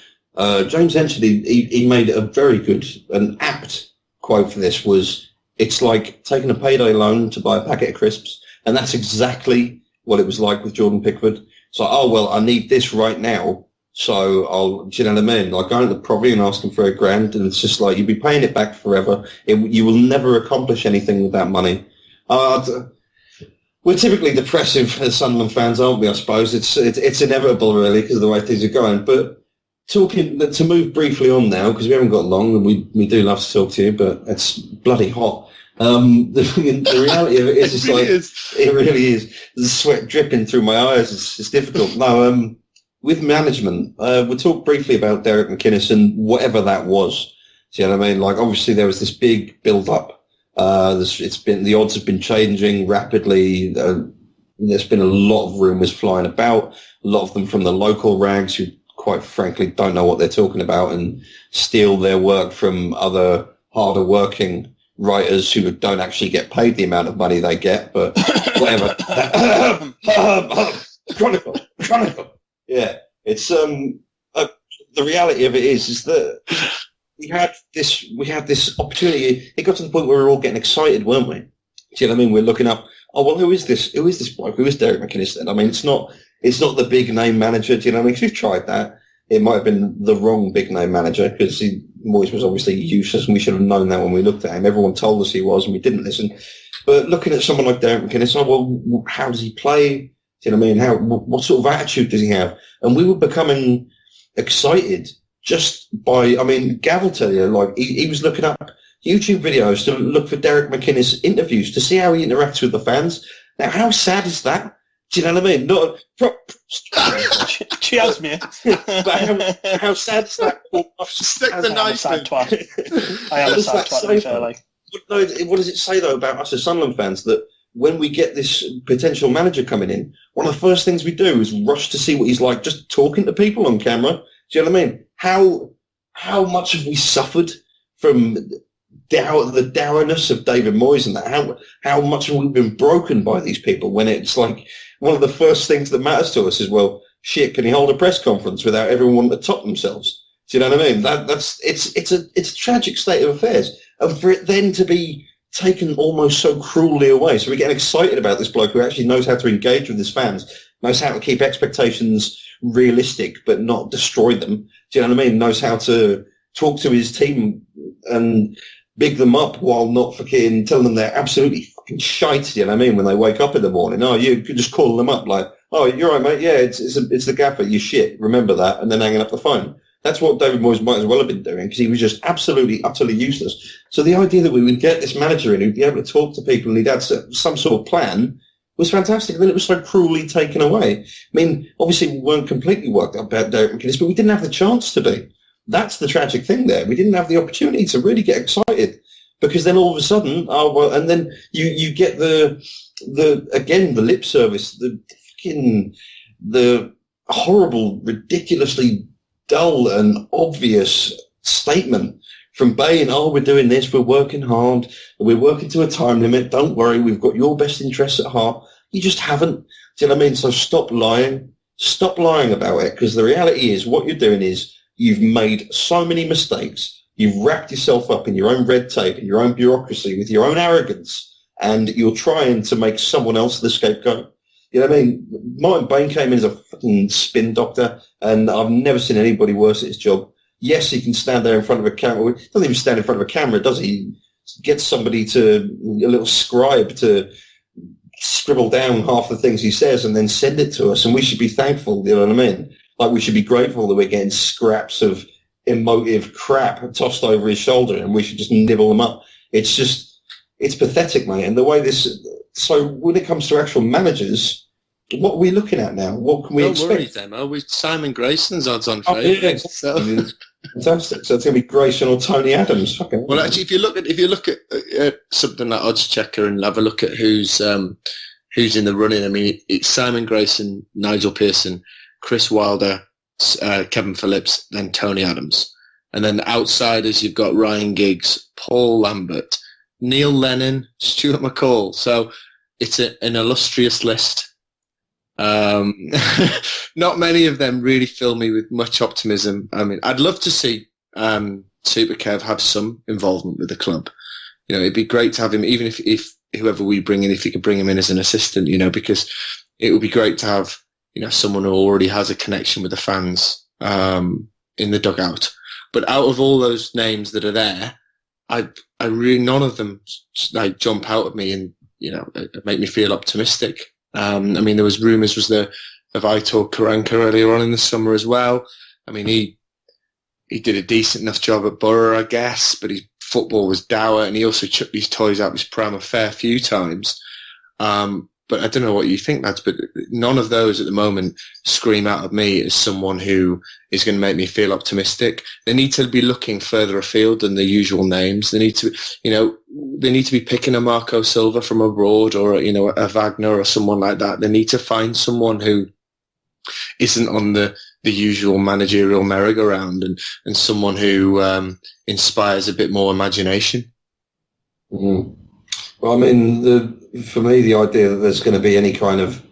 James Henson, he made a very good and apt quote for this, was, it's like taking a payday loan to buy a packet of crisps. And that's exactly what it was like with Jordan Pickford. It's like, oh, well, I need this right now. So do you know what I mean? Like going to the property and asking for $1,000, and it's just like you'll be paying it back forever. You will never accomplish anything with that money. We're typically depressive as Sunderland fans, aren't we? I suppose it's inevitable, really, because of the way things are going. But to move briefly on now, because we haven't got long, and we do love to talk to you, but it's bloody hot. The reality of it is, it really is. There's sweat dripping through my eyes. It's difficult. No. With management, we'll talk briefly about Derek McInnes and whatever that was. Do you know what I mean? Like, obviously there was this big build-up The odds have been changing rapidly. There's been a lot of rumours flying about, a lot of them from the local rags who, quite frankly, don't know what they're talking about and steal their work from other harder working writers who don't actually get paid the amount of money they get, but whatever. Chronicle. Yeah, it's the reality of it is that we had this opportunity. It got to the point where we were all getting excited, weren't we? Do you know what I mean? We're looking up. Oh well, who is this? Who is this bloke? Who is Derek McInnes then? I mean, it's not the big name manager. Do you know what I mean? 'Cause we've tried that. It might have been the wrong big name manager because Moyes was obviously useless, and we should have known that when we looked at him. Everyone told us he was, and we didn't listen. But looking at someone like Derek McInnes, well, how does he play? Do you know what I mean? What sort of attitude does he have? And we were becoming excited just by. I mean, Gav will tell you, like he was looking up YouTube videos to look for Derek McInnes interviews to see how he interacts with the fans. Now, how sad is that? Do you know what I mean? She has me. But how sad is that? Stick the knife in. I am a sad twat. What does it say though about us as Sunderland fans that when we get this potential manager coming in, one of the first things we do is rush to see what he's like, just talking to people on camera. Do you know what I mean? How much have we suffered from the dourness of David Moyes and that? How much have we been broken by these people when it's like one of the first things that matters to us is, well, shit, can he hold a press conference without everyone wanting to top themselves? Do you know what I mean? It's a tragic state of affairs. And for it then to be taken almost so cruelly away. So we're getting excited about this bloke who actually knows how to engage with his fans, knows how to keep expectations realistic but not destroy them. Do you know what I mean? Knows how to talk to his team and big them up while not fucking telling them they're absolutely fucking shite, you know what I mean, when they wake up in the morning. Oh, you could just call them up like, oh, you're right, mate, yeah, it's the gaffer, you shit, remember that, and then hanging up the phone. That's what David Moyes might as well have been doing because he was just absolutely, utterly useless. So the idea that we would get this manager in who'd be able to talk to people and he'd had some sort of plan was fantastic. And then it was so cruelly taken away. I mean, obviously we weren't completely worked up about Derek McInnes, but we didn't have the chance to be. That's the tragic thing there. We didn't have the opportunity to really get excited because then all of a sudden, oh well, and then you get the lip service, the horrible, ridiculously dull and obvious statement from Bain. Oh, we're doing this, we're working hard, we're working to a time limit. Don't worry, we've got your best interests at heart. You just haven't. Do you know what I mean? So stop lying. Stop lying about it because the reality is what you're doing is you've made so many mistakes. You've wrapped yourself up in your own red tape and your own bureaucracy with your own arrogance, and you're trying to make someone else the scapegoat. You know what I mean? Martin Bain came in as a fucking spin doctor, and I've never seen anybody worse at his job. Yes, he can stand there in front of a camera. He doesn't even stand in front of a camera, does he? He gets somebody a little scribe to scribble down half the things he says and then send it to us, and we should be thankful, you know what I mean? Like, we should be grateful that we're getting scraps of emotive crap tossed over his shoulder and we should just nibble them up. It's pathetic, mate. And the way so when it comes to actual managers, what are we looking at now? What can we expect? Don't worry, Demo. With Simon Grayson's odds on trade. Oh, yeah. So. Fantastic. So it's going to be Grayson or Tony Adams. Fucking well, actually, if you look at something like Odds Checker and have a look at who's in the running, I mean, it's Simon Grayson, Nigel Pearson, Chris Wilder, Kevin Phillips, then Tony Adams. And then the outsiders, you've got Ryan Giggs, Paul Lambert, Neil Lennon, Stuart McCall. So it's an illustrious list. Not many of them really fill me with much optimism. I mean, I'd love to see Super Kev have some involvement with the club. You know, it'd be great to have him, even if whoever we bring in, if you could bring him in as an assistant, you know, because it would be great to have, you know, someone who already has a connection with the fans in the dugout. But out of all those names that are there, I really, none of them like jump out at me and, you know, make me feel optimistic. I mean, there was rumours of Aitor Karanka earlier on in the summer as well. I mean, he did a decent enough job at Borough, I guess, but his football was dour, and he also chucked his toys out of his pram a fair few times. But But I don't know what you think, lads, but none of those at the moment scream out at me as someone who is going to make me feel optimistic. They need to be looking further afield than the usual names. They need to, they need to be picking a Marco Silva from abroad, or, a Wagner or someone like that. They need to find someone who isn't on the usual managerial merry-go-round, and someone who inspires a bit more imagination. Mm. Well, I mean, for me, the idea that there's going to be any kind of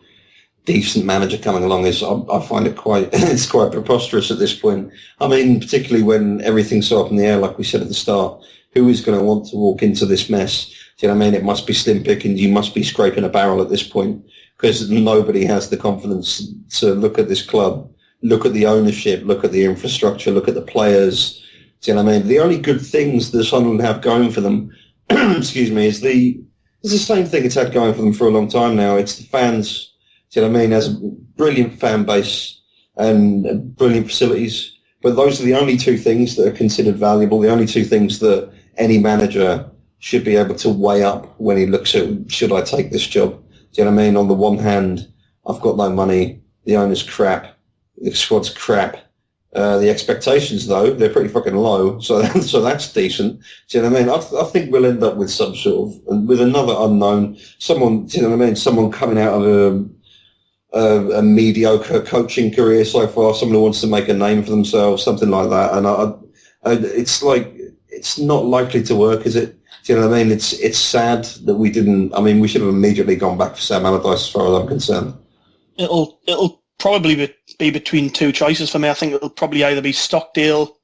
decent manager coming along is, I find it quite preposterous at this point. I mean, particularly when everything's so up in the air, like we said at the start. Who is going to want to walk into this mess? Do you know what I mean? It must be slim pickings. You must be scraping a barrel at this point, because nobody has the confidence to look at this club, look at the ownership, look at the infrastructure, look at the players. Do you know what I mean? The only good things that Sunderland have going for them, excuse me, is the same thing it's had going for them for a long time now. It's the fans. Do you know what I mean? There's a brilliant fan base and brilliant facilities. But those are the only two things that are considered valuable, the only two things that any manager should be able to weigh up when he looks at, should I take this job? Do you know what I mean? On the one hand, I've got no money, the owner's crap, the squad's crap. The expectations, though, they're pretty fucking low, so that's decent. Do you know what I mean? I think we'll end up with some sort of, with another unknown, someone, do you know what I mean? Someone coming out of a mediocre coaching career so far, someone who wants to make a name for themselves, something like that. And it's like, it's not likely to work, is it? Do you know what I mean? It's sad that we didn't. I mean, we should have immediately gone back for Sam Allardyce, as far as I'm concerned. It'll probably be between two choices for me. I think it'll probably either be Stockdale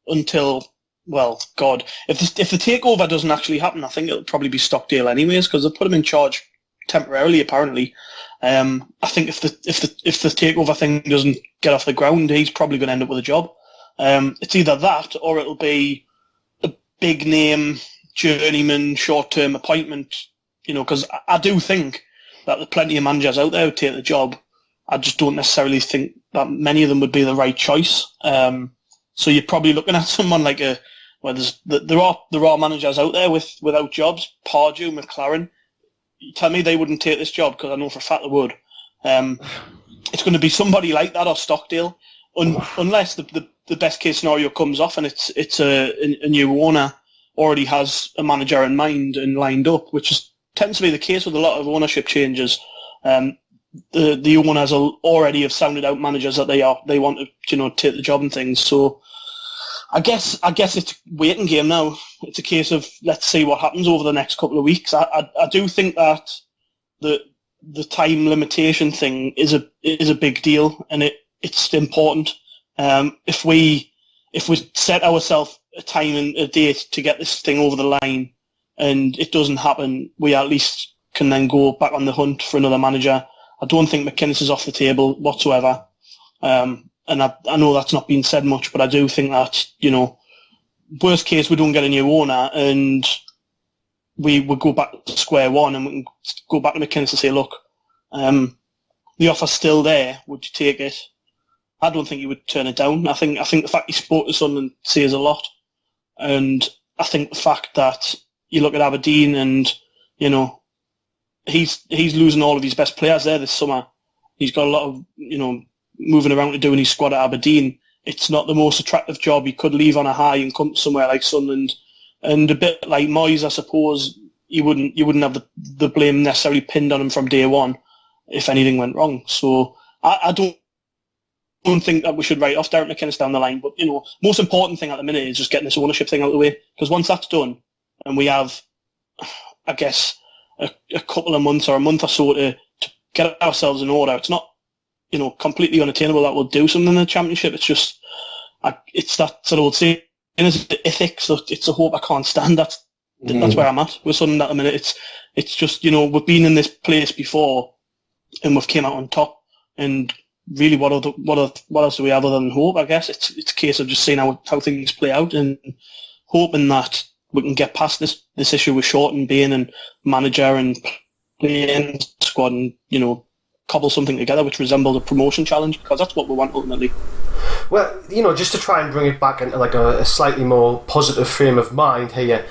until, well, God, if the takeover doesn't actually happen, I think it'll probably be Stockdale anyways, because they'll put him in charge temporarily, apparently. I think if the takeover thing doesn't get off the ground, he's probably going to end up with a job. It's either that, or it'll be a big name, journeyman, short-term appointment. Because I do think that there are plenty of managers out there who take the job. I just don't necessarily think that many of them would be the right choice. So you're probably looking at someone like there are managers out there without jobs. Pardew, McLaren. You tell me they wouldn't take this job, because I know for a fact they would. It's going to be somebody like that, or Stockdale, unless the best case scenario comes off and it's a new owner already has a manager in mind and lined up, which tends to be the case with a lot of ownership changes. The owners already have sounded out managers that they want to take the job and things. So I guess it's a waiting game now. It's a case of let's see what happens over the next couple of weeks. I do think that the time limitation thing is a big deal, and it's important. If we set ourselves a time and a date to get this thing over the line, and it doesn't happen, we at least can then go back on the hunt for another manager. I don't think McInnes is off the table whatsoever. And I know that's not been said much, but I do think that, worst case, we don't get a new owner and we would go back to square one, and we can go back to McInnes and say, look, the offer's still there. Would you take it? I don't think he would turn it down. I think the fact he spoke to Sunderland says a lot. And I think the fact that you look at Aberdeen and, he's losing all of his best players there this summer. He's got a lot of, moving around to do in his squad at Aberdeen. It's not the most attractive job. He could leave on a high and come somewhere like Sunderland. And a bit like Moyes, I suppose, you wouldn't have the blame necessarily pinned on him from day one if anything went wrong. So I don't think that we should write off Derek McInnes down the line. But, most important thing at the minute is just getting this ownership thing out of the way. Because once that's done, and we have, I guess, a couple of months or a month or so to get ourselves in order, it's not, completely unattainable that we'll do something in the Championship. It's just, it's that sort of old saying, it's the ethics, it's a hope I can't stand. That's where I'm at with something at the minute. It's just, we've been in this place before and we've came out on top, and really what else do we have other than hope, I guess? It's a case of just seeing how things play out and hoping that we can get past this issue with Short and Bain and manager and playing squad and, cobble something together which resembles a promotion challenge, because that's what we want ultimately. Well, just to try and bring it back into like a slightly more positive frame of mind here,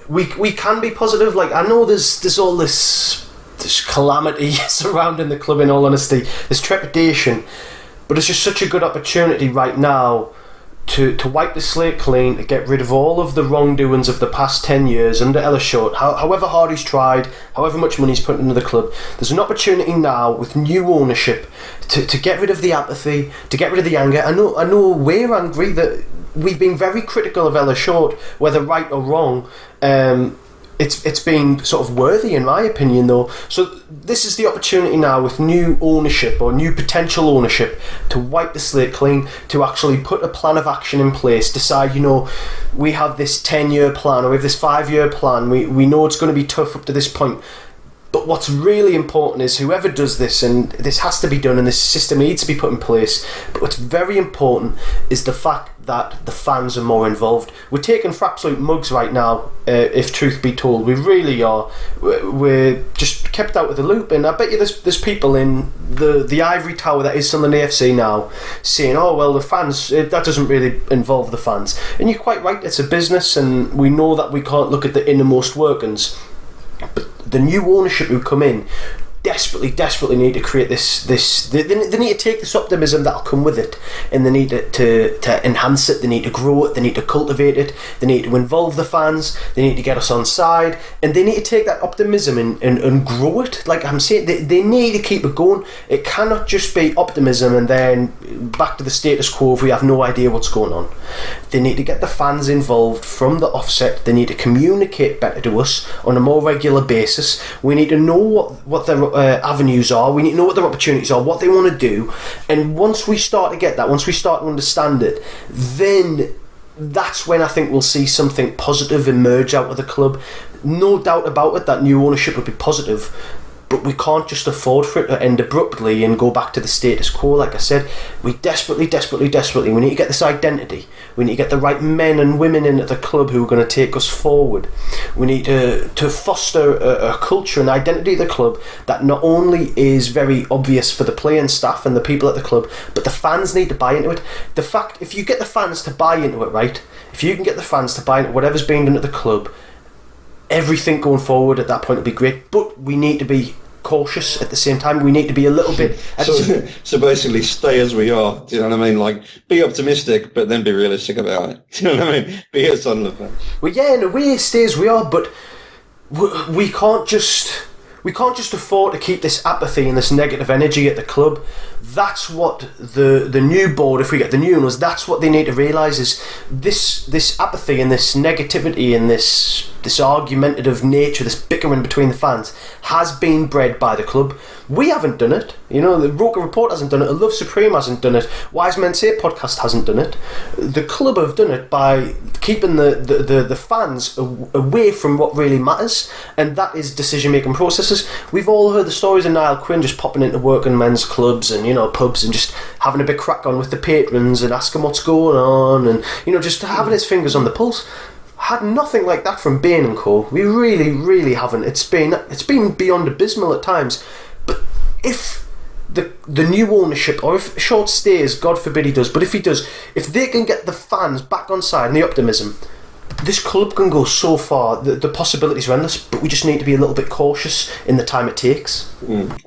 we can be positive. Like, I know there's all this there's calamity surrounding the club, in all honesty. There's trepidation. But it's just such a good opportunity right now to wipe the slate clean, to get rid of all of the wrongdoings of the past 10 years under Ellis Short. However hard he's tried, however much money he's put into the club, there's an opportunity now with new ownership to get rid of the apathy, to get rid of the anger. I know we're angry that we've been very critical of Ellis Short, whether right or wrong. It's been sort of worthy, in my opinion, though. So this is the opportunity now with new ownership or new potential ownership to wipe the slate clean, to actually put a plan of action in place, decide, we have this 10-year plan or we have this 5-year plan. We know it's going to be tough up to this point. But what's really important is whoever does this, and this has to be done and this system needs to be put in place, but what's very important is the fact that the fans are more involved. We're taken for absolute mugs right now, if truth be told. We really are. We're just kept out of the loop, and I bet you there's people in the ivory tower that is Sunderland AFC now saying, oh well, the fans, that doesn't really involve the fans. And you're quite right, it's a business and we know that we can't look at the innermost workings. But the new ownership who come in desperately need to create this they need to take this optimism that'll come with it, and they need to enhance it, they need to grow it, they need to cultivate it, they need to involve the fans, they need to get us on side, and they need to take that optimism and grow it. Like I'm saying, they need to keep it going. It cannot just be optimism and then back to the status quo if we have no idea what's going on. They need to get the fans involved from the offset. They need to communicate better to us on a more regular basis. We need to know what their avenues are. We need to know what their opportunities are, what they want to do, and once we start to get that, once we start to understand it, then that's when I think we'll see something positive emerge out of the club. No doubt about it that new ownership will be positive, but we can't just afford for it to end abruptly and go back to the status quo. Like I said, we desperately, we need to get this identity. We need to get the right men and women into the club who are going to take us forward. We need to foster a culture and identity of the club that not only is very obvious for the playing staff and the people at the club, but the fans need to buy into it. The fact, if you get the fans to buy into it, right, if you can get the fans to buy into whatever's being done at the club, everything going forward at that point will be great. But we need to be cautious at the same time. We need to be a little bit so basically stay as we are. Do you know what I mean? Like, be optimistic but then be realistic about it. Do you know what I mean? Be a Sunderland fan. Well, yeah, in a way stay as we are, but we can't just afford to keep this apathy and this negative energy at the club. That's what the new board, if we get the new owners, that's what they need to realise, is this apathy and this negativity and this argumentative nature, this bickering between the fans has been bred by the club. We haven't done it. The Roker Rapport hasn't done it. A Love Supreme hasn't done it. Wise Men Say podcast hasn't done it. The club have done it by keeping the fans away from what really matters, and that is decision-making processes. We've all heard the stories of Niall Quinn just popping into working men's clubs and pubs and just having a bit crack on with the patrons and asking what's going on, and just having his fingers on the pulse. Had nothing like that from Bain and Co. We really haven't. It's been beyond abysmal at times. But if the new ownership, or if Short stays, God forbid he does, but if he does, if they can get the fans back on side and the optimism, this club can go so far. The possibilities are endless, but we just need to be a little bit cautious in the time it takes.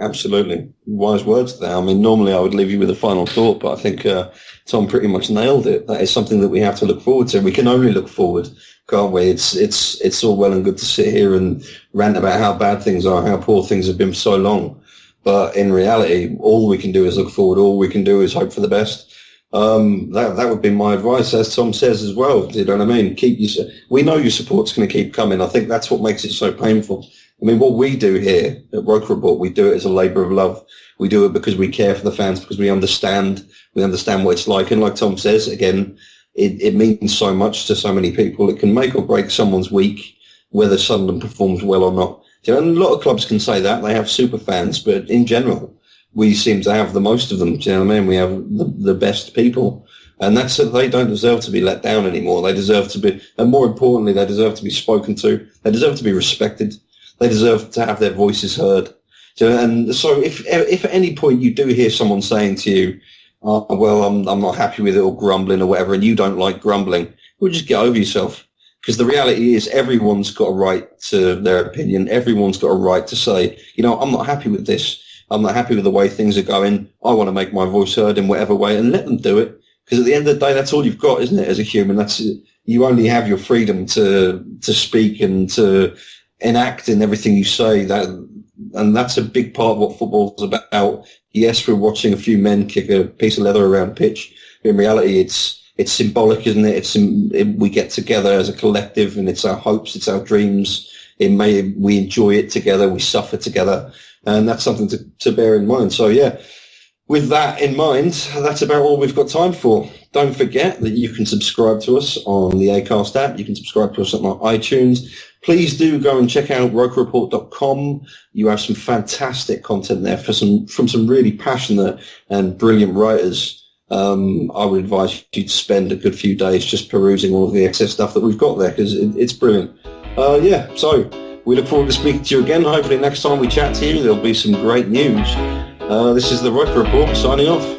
Absolutely. Wise words there. I mean, normally I would leave you with a final thought, but I think Tom pretty much nailed it. That is something that we have to look forward to. We can only look forward, can't we? It's all well and good to sit here and rant about how bad things are, how poor things have been for so long. But in reality, all we can do is look forward. All we can do is hope for the best. That would be my advice, as Tom says as well. Do you know what I mean? We know your support's going to keep coming. I think that's what makes it so painful. I mean, what we do here at Roker Rapport, we do it as a labour of love. We do it because we care for the fans, because we understand what it's like. And like Tom says, again, it means so much to so many people. It can make or break someone's week, whether Sunderland performs well or not. And a lot of clubs can say that. They have super fans, but in general, we seem to have the most of them. Do you know what I mean? We have the best people. And they don't deserve to be let down anymore. They deserve to be, and more importantly, they deserve to be spoken to. They deserve to be respected. They deserve to have their voices heard. And so if at any point you do hear someone saying to you, well, I'm not happy with it, or grumbling or whatever, and you don't like grumbling, well, just get over yourself. Because the reality is everyone's got a right to their opinion. Everyone's got a right to say, I'm not happy with this. I'm not happy with the way things are going. I want to make my voice heard in whatever way, and let them do it. Because at the end of the day, that's all you've got, isn't it, as a human? You only have your freedom to speak and to enact in everything you say. And that's a big part of what football's about. Yes, we're watching a few men kick a piece of leather around pitch. In reality, it's symbolic, isn't it? We get together as a collective, and it's our hopes, it's our dreams. We enjoy it together, we suffer together, and that's something to bear in mind. So yeah, with that in mind, that's about all we've got time for. Don't forget that you can subscribe to us on the Acast app. You can subscribe to us on iTunes. Please do go and check out rokerreport.com. You have some fantastic content there from some really passionate and brilliant writers. I would advise you to spend a good few days just perusing all of the excess stuff that we've got there, because it's brilliant. So we look forward to speaking to you again. Hopefully next time we chat to you, there'll be some great news. This is the Roker Report signing off.